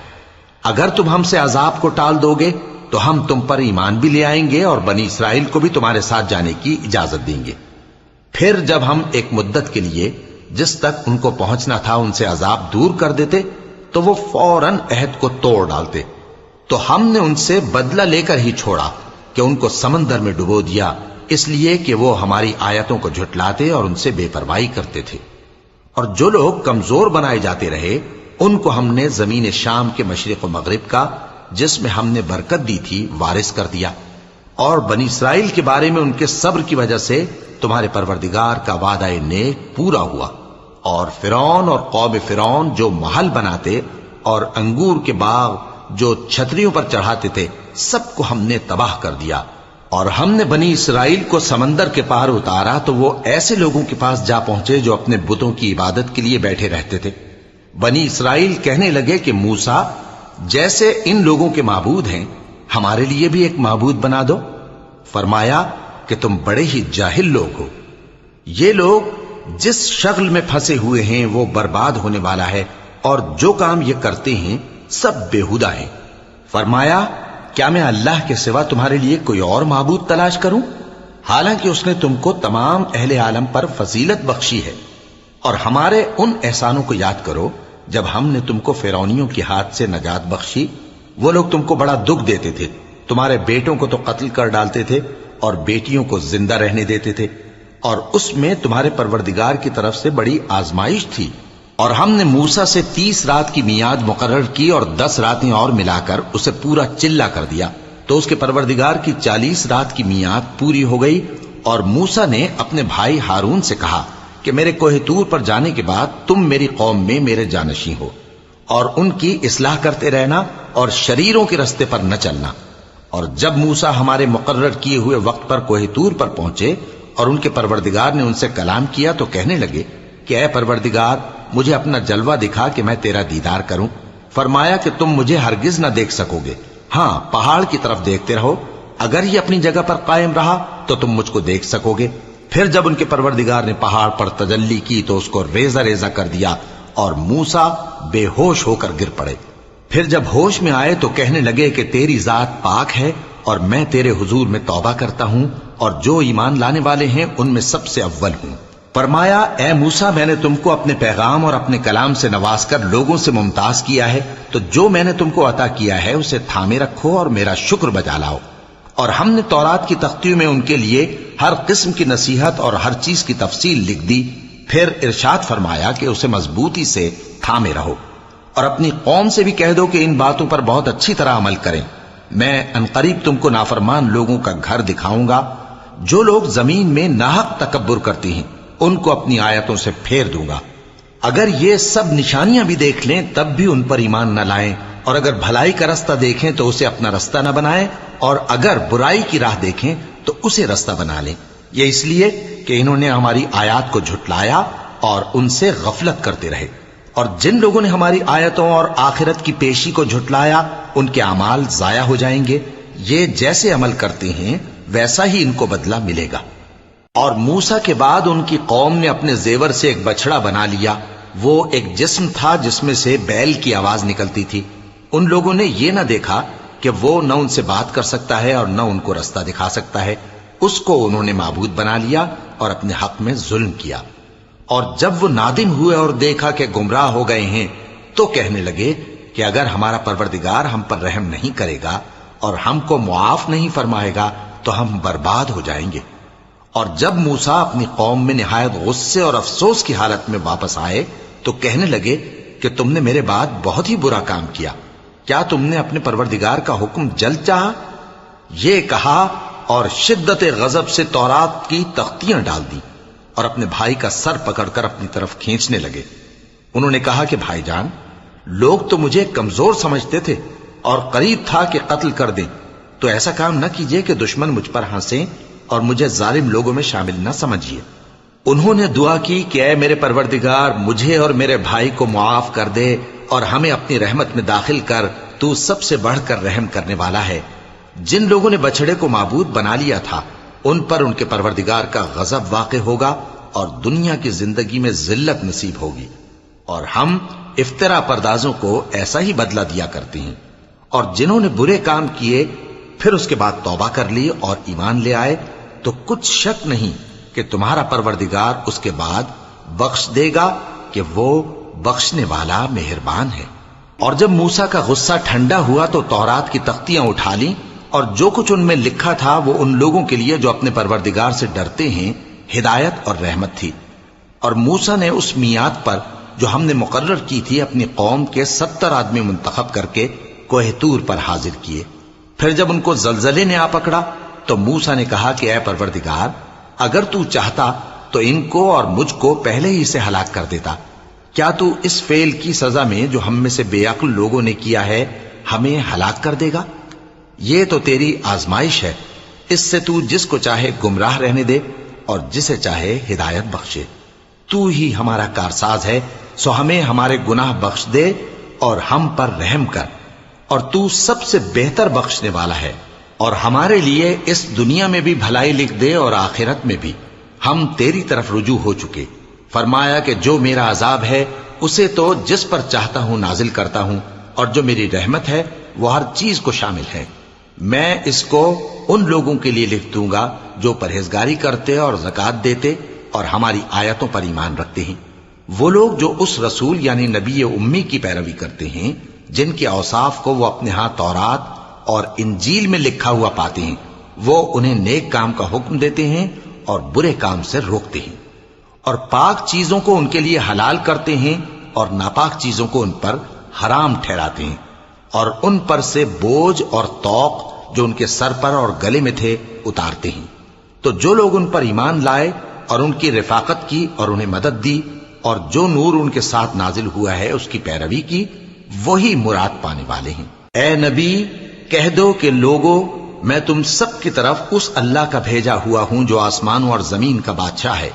اگر تم ہم سے عذاب کو ٹال دو گے تو ہم تم پر ایمان بھی لے آئیں گے اور بنی اسرائیل کو بھی تمہارے ساتھ جانے کی اجازت دیں گے۔ پھر جب ہم ایک مدت کے لیے جس تک ان کو پہنچنا تھا ان سے عذاب دور کر دیتے تو وہ فوراً عہد کو توڑ ڈالتے، تو ہم نے ان سے بدلہ لے کر ہی چھوڑا کہ ان کو سمندر میں ڈبو دیا، اس لیے کہ وہ ہماری آیتوں کو جھٹلاتے اور ان سے بے پرواہی کرتے تھے۔ اور جو لوگ کمزور بنائے جاتے رہے ان کو ہم نے زمین شام کے مشرق و مغرب کا جس میں ہم نے برکت دی تھی وارث کر دیا، اور بنی اسرائیل کے بارے میں ان کے صبر کی وجہ سے تمہارے پروردگار کا وعدہ نیک پورا ہوا۔ اور فرعون اور قوم فرعون جو محل بناتے اور انگور کے باغ جو چھتریوں پر چڑھاتے تھے سب کو ہم نے تباہ کر دیا۔ اور ہم نے بنی اسرائیل کو سمندر کے پار اتارا تو وہ ایسے لوگوں کے پاس جا پہنچے جو اپنے بتوں کی عبادت کے لیے بیٹھے رہتے تھے۔ بنی اسرائیل کہنے لگے کہ موسیٰ جیسے ان لوگوں کے معبود ہیں ہمارے لیے بھی ایک معبود بنا دو۔ فرمایا کہ تم بڑے ہی جاہل لوگ ہو، یہ لوگ جس شغل میں پھنسے ہوئے ہیں وہ برباد ہونے والا ہے، اور جو کام یہ کرتے ہیں سب بےہودہ ہیں۔ فرمایا کیا میں اللہ کے سوا تمہارے لیے کوئی اور معبود تلاش کروں، حالانکہ اس نے تم کو تمام اہل عالم پر فضیلت بخشی ہے۔ اور ہمارے ان احسانوں کو یاد کرو جب ہم نے تم کو فرعونیوں کے ہاتھ سے نجات بخشی، وہ لوگ تم کو بڑا دکھ دیتے تھے، تمہارے بیٹوں کو تو قتل کر ڈالتے تھے اور بیٹیوں کو زندہ رہنے دیتے تھے، اور اس میں تمہارے پروردگار کی طرف سے بڑی آزمائش تھی، اور ہم نے موسیٰ سے 30 رات کی میعاد مقرر کی اور 10 راتیں اور ملا کر اسے پورا چلا کر دیا، تو اس کے پروردگار کی 40 رات کی میعاد پوری ہو گئی۔ اور موسیٰ نے اپنے بھائی ہارون سے کہا کہ میرے کوہ طور پر جانے کے بعد تم میری قوم میں میرے جانشین ہو، اور ان کی اصلاح کرتے رہنا اور شریروں کے رستے پر نہ چلنا۔ اور جب موسیٰ ہمارے مقرر کیے ہوئے وقت پر کوہ طور پر پہنچے اور ان کے پروردگار نے ان سے کلام کیا تو کہنے لگے کہ اے پروردگار، مجھے اپنا جلوہ دکھا کہ میں تیرا دیدار کروں۔ فرمایا کہ تم مجھے ہرگز نہ دیکھ سکو گے، ہاں پہاڑ کی طرف دیکھتے رہو، اگر یہ اپنی جگہ پر قائم رہا تو تم مجھ کو دیکھ سکو گے۔ پھر جب ان کے پروردگار نے پہاڑ پر تجلی کی تو اس کو ریزہ ریزہ کر دیا اور موسیٰ بے ہوش ہو کر گر پڑے۔ پھر جب ہوش میں آئے تو کہنے لگے کہ تیری ذات پاک ہے اور میں تیرے حضور میں توبہ کرتا ہوں اور جو ایمان لانے والے ہیں ان میں سب سے اول ہوں۔ فرمایا اے موسیٰ، میں نے تم کو اپنے پیغام اور اپنے کلام سے نواز کر لوگوں سے ممتاز کیا ہے، تو جو میں نے تم کو عطا کیا ہے اسے تھامے رکھو اور میرا شکر بجا لاؤ۔ اور ہم نے تورات کی تختیوں میں ان کے لیے ہر قسم کی نصیحت اور ہر چیز کی تفصیل لکھ دی۔ پھر ارشاد فرمایا کہ اسے مضبوطی سے تھامے رہو، اور اپنی قوم سے بھی کہہ دو کہ ان باتوں پر بہت اچھی طرح عمل کریں۔ میں انقریب تم کو نافرمان لوگوں کا گھر دکھاؤں گا، جو لوگ زمین میں ناحق تکبر کرتی ہیں ان کو اپنی آیتوں سے پھیر دوں گا۔ اگر یہ سب نشانیاں بھی دیکھ لیں تب بھی ان پر ایمان نہ لائیں، اور اگر بھلائی کا رستہ دیکھیں تو اسے اپنا رستہ نہ بنائیں، اور اگر برائی کی راہ دیکھیں تو اسے رستہ بنا لیں۔ یہ اس لیے کہ انہوں نے ہماری آیات کو جھٹلایا اور ان سے غفلت کرتے رہے۔ اور جن لوگوں نے ہماری آیتوں اور آخرت کی پیشی کو جھٹلایا ان کے اعمال ضائع ہو جائیں گے۔ یہ جیسے عمل کرتے ہیں ویسا ہی ان کو بدلہ ملے گا۔ اور موسیٰ کے بعد ان کی قوم نے اپنے زیور سے ایک بچڑا بنا لیا، وہ ایک جسم تھا جس میں سے بیل کی آواز نکلتی تھی۔ ان لوگوں نے یہ نہ دیکھا کہ وہ نہ ان سے بات کر سکتا ہے اور نہ ان کو رستہ دکھا سکتا ہے، اس کو انہوں نے معبود بنا لیا اور اپنے حق میں ظلم کیا۔ اور جب وہ نادم ہوئے اور دیکھا کہ گمراہ ہو گئے ہیں تو کہنے لگے کہ اگر ہمارا پروردگار ہم پر رحم نہیں کرے گا اور ہم کو معاف نہیں فرمائے گا تو ہم برباد ہو جائیں گے۔ اور جب موسیٰ اپنی قوم میں نہایت غصے اور افسوس کی حالت میں واپس آئے تو کہنے لگے کہ تم نے میرے بعد بہت ہی برا کام کیا، کیا تم نے اپنے پروردگار کا حکم جلد چاہا؟ یہ کہا اور شدت غضب سے تورات کی تختیاں ڈال دی اور اپنے بھائی کا سر پکڑ کر اپنی طرف کھینچنے لگے۔ انہوں نے کہا کہ بھائی جان، لوگ تو مجھے کمزور سمجھتے تھے اور قریب تھا کہ قتل کر دیں، تو ایسا کام نہ کیجیے کہ دشمن مجھ پر ہنسیں اور مجھے ظالم لوگوں میں شامل نہ سمجھیے۔ انہوں نے دعا کی کہ اے میرے پروردگار، مجھے اور میرے بھائی کو معاف کر دے اور ہمیں اپنی رحمت میں داخل کر، تو سب سے بڑھ کر رحم کرنے والا ہے۔ جن لوگوں نے بچڑے کو معبود بنا لیا تھا ان پر ان کے پروردگار کا غضب واقع ہوگا اور دنیا کی زندگی میں ذلت نصیب ہوگی، اور ہم افترا پردازوں کو ایسا ہی بدلہ دیا کرتے ہیں۔ اور جنہوں نے برے کام کیے پھر اس کے بعد توبہ کر لی اور ایمان لے آئے تو کچھ شک نہیں کہ تمہارا پروردگار اس کے بعد بخش دے گا کہ وہ بخشنے والا مہربان ہے۔ اور جب موسیٰ کا غصہ ٹھنڈا ہوا تو تورات کی تختیاں اٹھا لیں، اور جو کچھ ان میں لکھا تھا وہ ان لوگوں کے لیے جو اپنے پروردگار سے ڈرتے ہیں ہدایت اور رحمت تھی۔ اور موسیٰ نے اس میعاد پر جو ہم نے مقرر کی تھی اپنی قوم کے 70 آدمی منتخب کر کے کوہ طور پر حاضر کیے۔ پھر جب ان کو زلزلے نے آ پکڑا تو موسیٰ نے کہا کہ اے پروردگار، اگر تو چاہتا تو ان کو اور مجھ کو پہلے ہی سے ہلاک کر دیتا۔ کیا تو اس فعل کی سزا میں جو ہم میں سے بے عقل لوگوں نے کیا ہے ہمیں ہلاک کر دے گا؟ یہ تو تیری آزمائش ہے، اس سے تو جس کو چاہے گمراہ رہنے دے اور جسے چاہے ہدایت بخشے۔ تو ہی ہمارا کارساز ہے، سو ہمیں ہمارے گناہ بخش دے اور ہم پر رحم کر، اور تو سب سے بہتر بخشنے والا ہے۔ اور ہمارے لیے اس دنیا میں بھی بھلائی لکھ دے اور آخرت میں بھی، ہم تیری طرف رجوع ہو چکے۔ فرمایا کہ جو میرا عذاب ہے اسے تو جس پر چاہتا ہوں نازل کرتا ہوں، اور جو میری رحمت ہے وہ ہر چیز کو شامل ہے۔ میں اس کو ان لوگوں کے لیے لکھ دوں گا جو پرہیزگاری کرتے اور زکوٰۃ دیتے اور ہماری آیتوں پر ایمان رکھتے ہیں، وہ لوگ جو اس رسول یعنی نبی امی کی پیروی کرتے ہیں جن کے اوصاف کو وہ اپنے ہاں تورات اور انجیل میں لکھا ہوا پاتے ہیں، وہ انہیں نیک کام کا حکم دیتے ہیں اور برے کام سے روکتے ہیں، اور پاک چیزوں کو ان کے لیے حلال کرتے ہیں اور ناپاک چیزوں کو ان پر حرام ٹھہراتے ہیں، اور ان پر سے بوجھ اور طوق جو ان کے سر پر اور گلے میں تھے اتارتے ہیں۔ تو جو لوگ ان پر ایمان لائے اور ان کی رفاقت کی اور انہیں مدد دی، اور جو نور ان کے ساتھ نازل ہوا ہے اس کی پیروی کی، وہی مراد پانے والے ہیں۔ اے نبی کہہ دو کہ لوگو، میں تم سب کی طرف اس اللہ کا بھیجا ہوا ہوں جو آسمانوں اور زمین کا بادشاہ ہے،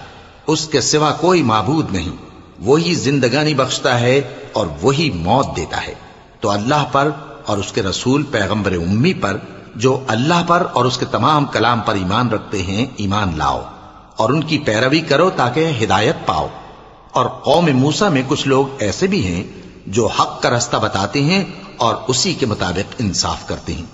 اس کے سوا کوئی معبود نہیں، وہی زندگانی بخشتا ہے اور وہی موت دیتا ہے۔ تو اللہ پر اور اس کے رسول پیغمبر امی پر جو اللہ پر اور اس کے تمام کلام پر ایمان رکھتے ہیں ایمان لاؤ، اور ان کی پیروی کرو تاکہ ہدایت پاؤ۔ اور قوم موسیٰ میں کچھ لوگ ایسے بھی ہیں جو حق کا رستہ بتاتے ہیں اور اسی کے مطابق انصاف کرتے ہیں۔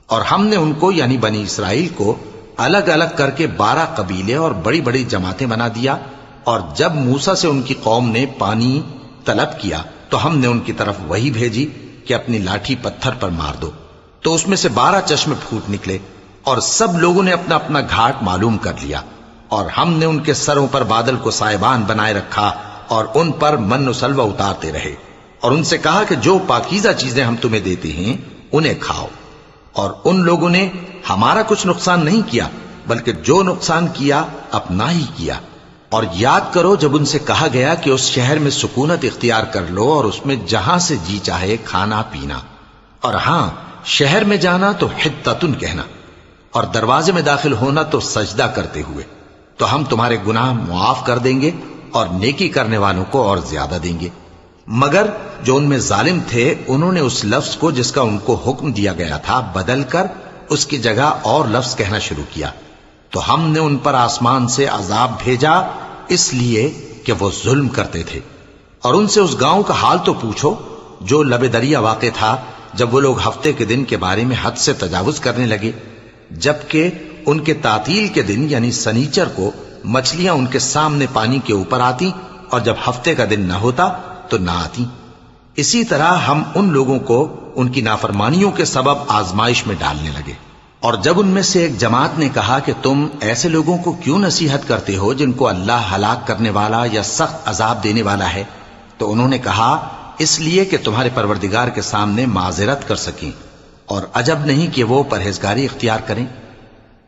اور ہم نے ان کو یعنی بنی اسرائیل کو الگ الگ کر کے 12 قبیلے اور بڑی بڑی جماعتیں بنا دیا، اور جب موسیٰ سے ان کی قوم نے پانی طلب کیا تو ہم نے ان کی طرف وہی بھیجی کہ اپنی لاٹھی پتھر پر مار دو، تو اس میں سے 12 چشمے پھوٹ نکلے، اور سب لوگوں نے اپنا اپنا گھاٹ معلوم کر لیا۔ اور ہم نے ان کے سروں پر بادل کو سائبان بنائے رکھا اور ان پر من و سلوہ اتارتے رہے، اور ان سے کہا کہ جو پاکیزہ چیزیں ہم تمہیں دیتے ہیں انہیں کھاؤ۔ اور ان لوگوں نے ہمارا کچھ نقصان نہیں کیا، بلکہ جو نقصان کیا اپنا ہی کیا۔ اور یاد کرو جب ان سے کہا گیا کہ اس شہر میں سکونت اختیار کر لو اور اس میں جہاں سے جی چاہے کھانا پینا، اور ہاں شہر میں جانا تو حتتن کہنا، اور دروازے میں داخل ہونا تو سجدہ کرتے ہوئے، تو ہم تمہارے گناہ معاف کر دیں گے اور نیکی کرنے والوں کو اور زیادہ دیں گے۔ مگر جو ان میں ظالم تھے انہوں نے اس لفظ کو جس کا ان کو حکم دیا گیا تھا بدل کر اس کی جگہ اور لفظ کہنا شروع کیا، تو ہم نے ان پر آسمان سے عذاب بھیجا اس لیے کہ وہ ظلم کرتے تھے۔ اور ان سے اس گاؤں کا حال تو پوچھو جو لب دریا واقع تھا، جب وہ لوگ ہفتے کے دن کے بارے میں حد سے تجاوز کرنے لگے، جبکہ ان کے تعطیل کے دن یعنی سنیچر کو مچھلیاں ان کے سامنے پانی کے اوپر آتی، اور جب ہفتے کا دن نہ ہوتا تو نہ آتی۔ اسی طرح ہم ان لوگوں کو ان کی نافرمانیوں کے سبب آزمائش میں ڈالنے لگے۔ اور جب ان میں سے ایک جماعت نے کہا کہ تم ایسے لوگوں کو کیوں نصیحت کرتے ہو جن کو اللہ ہلاک کرنے والا یا سخت عذاب دینے والا ہے، تو انہوں نے کہا اس لیے کہ تمہارے پروردگار کے سامنے معذرت کر سکیں، اور عجب نہیں کہ وہ پرہیزگاری اختیار کریں۔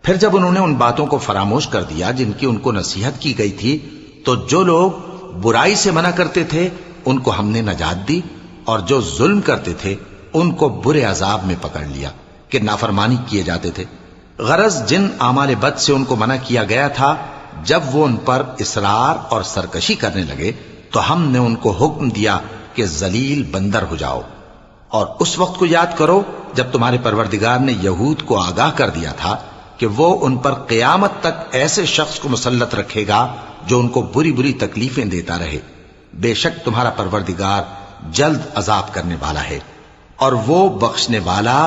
پھر جب انہوں نے ان باتوں کو فراموش کر دیا جن کی ان کو نصیحت کی گئی تھی، تو جو لوگ برائی سے منع کرتے تھے ان کو ہم نے نجات دی، اور جو ظلم کرتے تھے ان کو برے عذاب میں پکڑ لیا کہ نافرمانی کیے جاتے تھے۔ غرض جن اعمال بد سے ان کو منع کیا گیا تھا، جب وہ ان پر اصرار اور سرکشی کرنے لگے تو ہم نے ان کو حکم دیا کہ ذلیل بندر ہو جاؤ۔ اور اس وقت کو یاد کرو جب تمہارے پروردگار نے یہود کو آگاہ کر دیا تھا کہ وہ ان پر قیامت تک ایسے شخص کو مسلط رکھے گا جو ان کو بری بری تکلیفیں دیتا رہے۔ بے شک تمہارا پروردگار جلد عذاب کرنے والا ہے، اور وہ بخشنے والا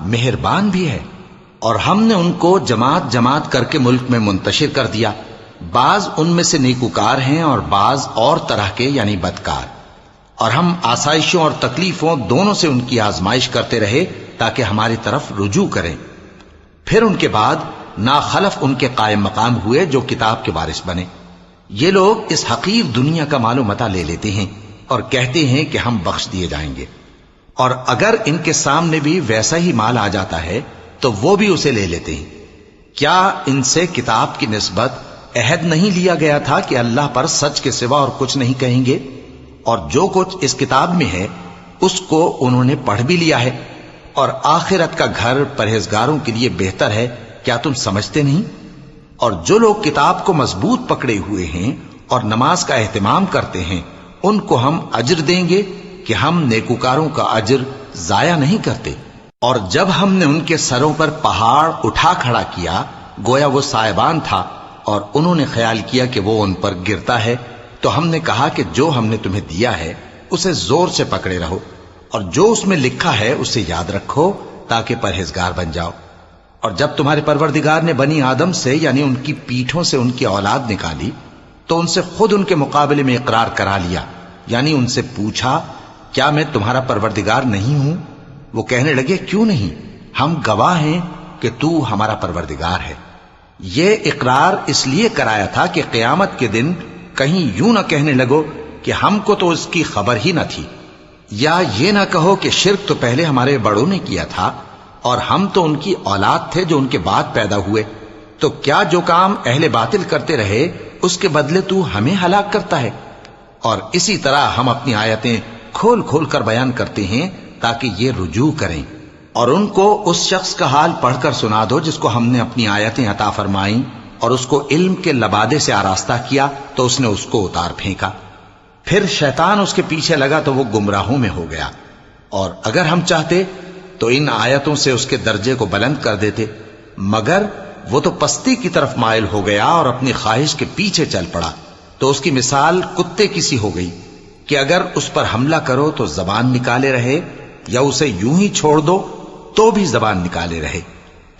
مہربان بھی ہے۔ اور ہم نے ان کو جماعت جماعت کر کے ملک میں منتشر کر دیا، بعض ان میں سے نیکوکار ہیں اور بعض اور طرح کے یعنی بدکار۔ اور ہم آسائشوں اور تکلیفوں دونوں سے ان کی آزمائش کرتے رہے تاکہ ہماری طرف رجوع کریں۔ پھر ان کے بعد ناخلف ان کے قائم مقام ہوئے جو کتاب کے وارث بنے۔ یہ لوگ اس حقیر دنیا کا مال و متاع لے لیتے ہیں اور کہتے ہیں کہ ہم بخش دیے جائیں گے، اور اگر ان کے سامنے بھی ویسا ہی مال آ جاتا ہے تو وہ بھی اسے لے لیتے ہیں۔ کیا ان سے کتاب کی نسبت عہد نہیں لیا گیا تھا کہ اللہ پر سچ کے سوا اور کچھ نہیں کہیں گے؟ اور جو کچھ اس کتاب میں ہے اس کو انہوں نے پڑھ بھی لیا ہے، اور آخرت کا گھر پرہیزگاروں کے لیے بہتر ہے، کیا تم سمجھتے نہیں؟ اور جو لوگ کتاب کو مضبوط پکڑے ہوئے ہیں اور نماز کا اہتمام کرتے ہیں ان کو ہم اجر دیں گے کہ ہم نیکوکاروں کا اجر ضائع نہیں کرتے۔ اور جب ہم نے ان کے سروں پر پہاڑ اٹھا کھڑا کیا گویا وہ سائبان تھا، اور انہوں نے خیال کیا کہ وہ ان پر گرتا ہے، تو ہم نے کہا کہ جو ہم نے تمہیں دیا ہے اسے زور سے پکڑے رہو، اور جو اس میں لکھا ہے اسے یاد رکھو تاکہ پرہیزگار بن جاؤ۔ اور جب تمہارے پروردگار نے بنی آدم سے یعنی ان کی پیٹھوں سے ان کی اولاد نکالی تو ان سے خود ان کے مقابلے میں اقرار کرا لیا، یعنی ان سے پوچھا کیا میں تمہارا پروردگار نہیں ہوں؟ وہ کہنے لگے کیوں نہیں، ہم گواہ ہیں کہ تو ہمارا پروردگار ہے۔ یہ اقرار اس لیے کرایا تھا کہ قیامت کے دن کہیں یوں نہ کہنے لگو کہ ہم کو تو اس کی خبر ہی نہ تھی، یا یہ نہ کہو کہ شرک تو پہلے ہمارے بڑوں نے کیا تھا اور ہم تو ان کی اولاد تھے جو ان کے بعد پیدا ہوئے، تو کیا جو کام اہل باطل کرتے رہے اس کے بدلے تو ہمیں ہلاک کرتا ہے؟ اور اسی طرح ہم اپنی آیتیں کھول کھول کر بیان کرتے ہیں تاکہ یہ رجوع کریں، اور ان کو اس شخص کا حال پڑھ کر سنا دو جس کو ہم نے اپنی آیتیں عطا فرمائیں اور اس کو علم کے لبادے سے آراستہ کیا تو اس نے اس کو اتار پھینکا، پھر شیطان اس کے پیچھے لگا تو وہ گمراہوں میں ہو گیا، اور اگر ہم چاہتے تو ان آیتوں سے اس کے درجے کو بلند کر دیتے، مگر وہ تو پستی کی طرف مائل ہو گیا اور اپنی خواہش کے پیچھے چل پڑا، تو اس کی مثال کتے کی سی ہو گئی کہ اگر اس پر حملہ کرو تو زبان نکالے رہے، یا اسے یوں ہی چھوڑ دو تو بھی زبان نکالے رہے۔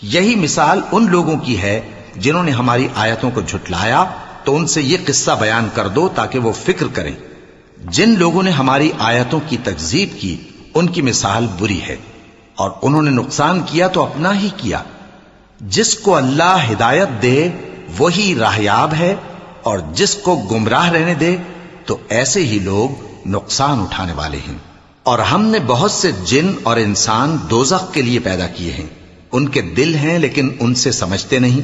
یہی مثال ان لوگوں کی ہے جنہوں نے ہماری آیتوں کو جھٹلایا، تو ان سے یہ قصہ بیان کر دو تاکہ وہ فکر کریں۔ جن لوگوں نے ہماری آیتوں کی تکذیب کی ان کی مثال بری ہے، اور انہوں نے نقصان کیا تو اپنا ہی کیا۔ جس کو اللہ ہدایت دے وہی راہیاب ہے، اور جس کو گمراہ رہنے دے تو ایسے ہی لوگ نقصان اٹھانے والے ہیں۔ اور ہم نے بہت سے جن اور انسان دوزخ کے لیے پیدا کیے ہیں، ان کے دل ہیں لیکن ان سے سمجھتے نہیں،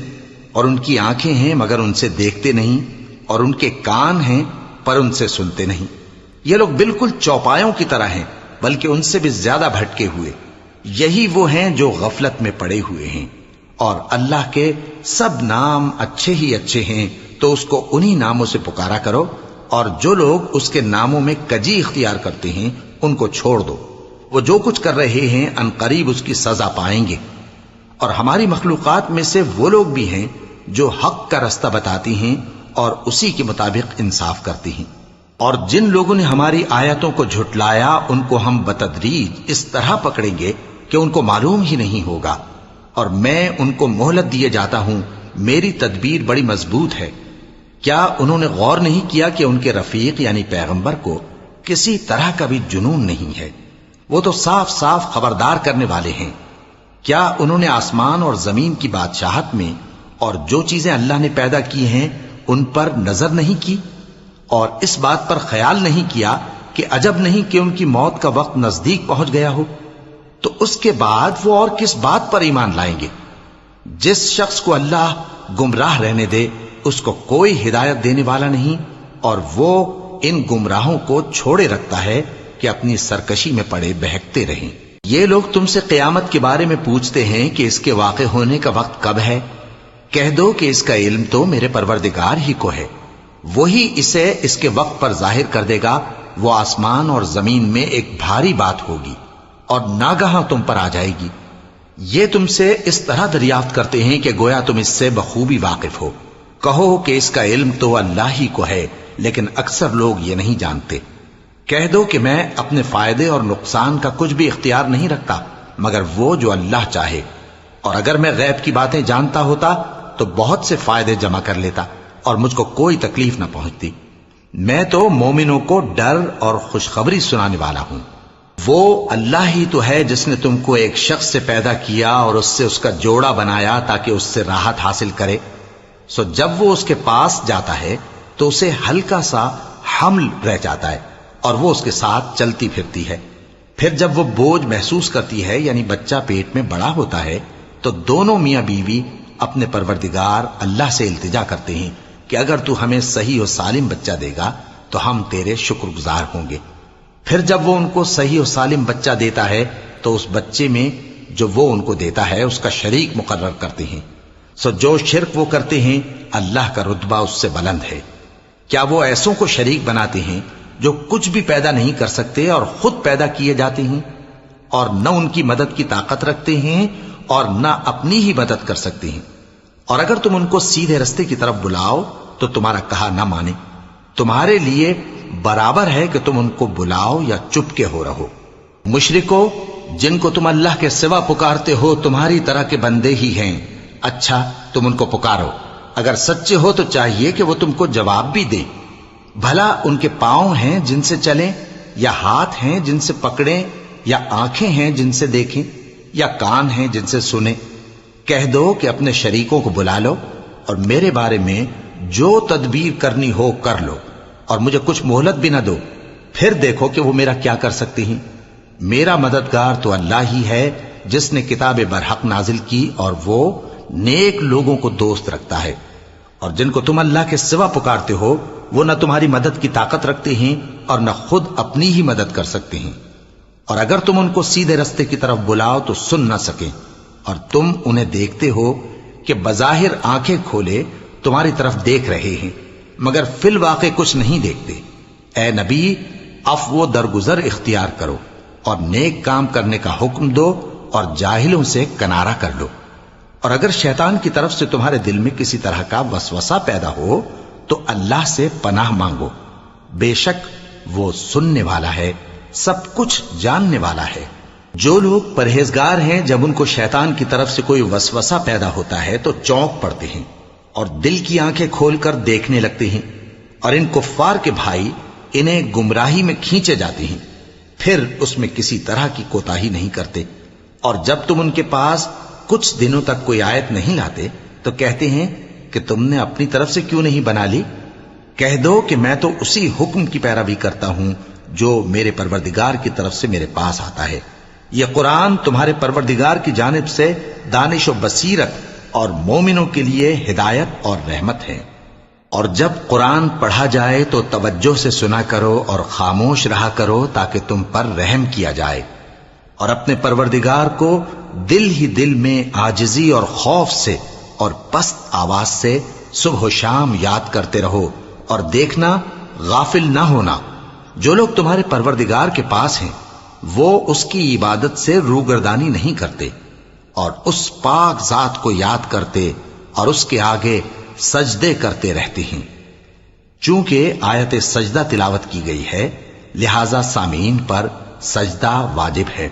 اور ان کی آنکھیں ہیں مگر ان سے دیکھتے نہیں، اور ان کے کان ہیں پر ان سے سنتے نہیں۔ یہ لوگ بالکل چوپایوں کی طرح ہیں، بلکہ ان سے بھی زیادہ بھٹکے ہوئے۔ یہی وہ ہیں جو غفلت میں پڑے ہوئے ہیں، اور اللہ کے سب نام اچھے ہی اچھے ہیں، تو اس کو انہی ناموں سے پکارا کرو، اور جو لوگ اس کے ناموں میں کجی اختیار کرتے ہیں ان کو چھوڑ دو، وہ جو کچھ کر رہے ہیں ان قریب اس کی سزا پائیں گے۔ اور ہماری مخلوقات میں سے وہ لوگ بھی ہیں جو حق کا رستہ بتاتی ہیں اور اسی کے مطابق انصاف کرتی ہیں، اور جن لوگوں نے ہماری آیتوں کو جھٹلایا ان کو ہم بتدریج اس طرح پکڑیں گے کہ ان کو معلوم ہی نہیں ہوگا، اور میں ان کو مہلت دیے جاتا ہوں، میری تدبیر بڑی مضبوط ہے۔ کیا انہوں نے غور نہیں کیا کہ ان کے رفیق یعنی پیغمبر کو کسی طرح کا بھی جنون نہیں ہے، وہ تو صاف صاف خبردار کرنے والے ہیں۔ کیا انہوں نے آسمان اور زمین کی بادشاہت میں اور جو چیزیں اللہ نے پیدا کی ہیں ان پر نظر نہیں کی، اور اس بات پر خیال نہیں کیا کہ عجب نہیں کہ ان کی موت کا وقت نزدیک پہنچ گیا ہو؟ تو اس کے بعد وہ اور کس بات پر ایمان لائیں گے؟ جس شخص کو اللہ گمراہ رہنے دے اس کو کوئی ہدایت دینے والا نہیں، اور وہ ان گمراہوں کو چھوڑے رکھتا ہے کہ اپنی سرکشی میں پڑے بہکتے رہیں۔ یہ لوگ تم سے قیامت کے بارے میں پوچھتے ہیں کہ اس کے واقع ہونے کا وقت کب ہے؟ کہہ دو کہ اس کا علم تو میرے پروردگار ہی کو ہے، وہی اسے اس کے وقت پر ظاہر کر دے گا۔ وہ آسمان اور زمین میں ایک بھاری بات ہوگی اور ناگہاں تم پر آ جائے گی۔ یہ تم سے اس طرح دریافت کرتے ہیں کہ گویا تم اس سے بخوبی واقف ہو۔ کہو کہ اس کا علم تو اللہ ہی کو ہے، لیکن اکثر لوگ یہ نہیں جانتے۔ کہہ دو کہ میں اپنے فائدے اور نقصان کا کچھ بھی اختیار نہیں رکھتا مگر وہ جو اللہ چاہے، اور اگر میں غیب کی باتیں جانتا ہوتا تو بہت سے فائدے جمع کر لیتا اور مجھ کو کوئی تکلیف نہ پہنچتی۔ میں تو مومنوں کو ڈر اور خوشخبری سنانے والا ہوں۔ وہ اللہ ہی تو ہے جس نے تم کو ایک شخص سے پیدا کیا اور اس سے اس کا جوڑا بنایا تاکہ اس سے راحت حاصل کرے، سو جب وہ اس کے پاس جاتا ہے تو اسے ہلکا سا حمل رہ جاتا ہے اور وہ اس کے ساتھ چلتی پھرتی ہے۔ پھر جب وہ بوجھ محسوس کرتی ہے یعنی بچہ پیٹ میں بڑا ہوتا ہے تو دونوں میاں بیوی اپنے پروردگار اللہ سے التجا کرتے ہیں کہ اگر تو ہمیں صحیح و سالم بچہ دے گا تو ہم تیرے شکر گزار ہوں گے۔ پھر جب وہ ان کو صحیح و سالم بچہ دیتا ہے تو اس بچے میں جو وہ ان کو دیتا ہے اس کا شریک مقرر کرتے ہیں، سو جو شرک وہ کرتے ہیں اللہ کا رتبہ اس سے بلند ہے۔ کیا وہ ایسوں کو شریک بناتے ہیں جو کچھ بھی پیدا نہیں کر سکتے اور خود پیدا کیے جاتے ہیں، اور نہ ان کی مدد کی طاقت رکھتے ہیں اور نہ اپنی ہی مدد کر سکتے ہیں؟ اور اگر تم ان کو سیدھے رستے کی طرف بلاؤ تو تمہارا کہا نہ مانے، تمہارے لیے برابر ہے کہ تم ان کو بلاؤ یا چپ کے ہو رہو۔ مشرکو، جن کو تم اللہ کے سوا پکارتے ہو تمہاری طرح کے بندے ہی ہیں، اچھا تم ان کو پکارو، اگر سچے ہو تو چاہیے کہ وہ تم کو جواب بھی دیں۔ بھلا ان کے پاؤں ہیں جن سے چلیں، یا ہاتھ ہیں جن سے پکڑیں، یا آنکھیں ہیں جن سے دیکھیں، یا کان ہیں جن سے سنیں؟ کہہ دو کہ اپنے شریکوں کو بلا لو اور میرے بارے میں جو تدبیر کرنی ہو کر لو، اور مجھے کچھ مہلت بھی نہ دو، پھر دیکھو کہ وہ میرا کیا کر سکتی ہیں۔ میرا مددگار تو اللہ ہی ہے جس نے کتاب برحق نازل کی، اور وہ نیک لوگوں کو دوست رکھتا ہے۔ اور جن کو تم اللہ کے سوا پکارتے ہو وہ نہ تمہاری مدد کی طاقت رکھتے ہیں اور نہ خود اپنی ہی مدد کر سکتے ہیں، اور اگر تم ان کو سیدھے رستے کی طرف بلاؤ تو سن نہ سکیں، اور تم انہیں دیکھتے ہو کہ بظاہر آنکھیں کھولے تمہاری طرف دیکھ رہے ہیں مگر فی الواقع کچھ نہیں دیکھتے۔ اے نبی، عفو و درگزر اختیار کرو اور نیک کام کرنے کا حکم دو اور جاہلوں سے کنارہ کر لو۔ اور اگر شیطان کی طرف سے تمہارے دل میں کسی طرح کا وسوسہ پیدا ہو تو اللہ سے پناہ مانگو، بے شک وہ سننے والا ہے، سب کچھ جاننے والا ہے۔ جو لوگ پرہیزگار ہیں جب ان کو شیطان کی طرف سے کوئی وسوسہ پیدا ہوتا ہے تو چونک پڑتے ہیں اور دل کی آنکھیں کھول کر دیکھنے لگتے ہیں، اور ان کفار کے بھائی انہیں گمراہی میں کھینچے جاتے ہیں، پھر اس میں کسی طرح کی کوتاہی نہیں کرتے۔ اور جب تم ان کے پاس کچھ دنوں تک کوئی آیت نہیں لاتے تو کہتے ہیں کہ تم نے اپنی طرف سے کیوں نہیں بنا لی؟ کہہ دو کہ میں تو اسی حکم کی پیروی کرتا ہوں جو میرے پروردگار کی طرف سے میرے پاس آتا ہے۔ یہ قرآن تمہارے پروردگار کی جانب سے دانش و بصیرت اور مومنوں کے لیے ہدایت اور رحمت ہے۔ اور جب قرآن پڑھا جائے تو توجہ سے سنا کرو اور خاموش رہا کرو تاکہ تم پر رحم کیا جائے، اور اپنے پروردگار کو دل ہی دل میں عاجزی اور خوف سے اور پست آواز سے صبح و شام یاد کرتے رہو، اور دیکھنا غافل نہ ہونا، جو لوگ تمہارے پروردگار کے پاس ہیں وہ اس کی عبادت سے روگردانی نہیں کرتے اور اس پاک ذات کو یاد کرتے اور اس کے آگے سجدے کرتے رہتے ہیں۔ چونکہ آیت سجدہ تلاوت کی گئی ہے لہذا سامعین پر سجدہ واجب ہے۔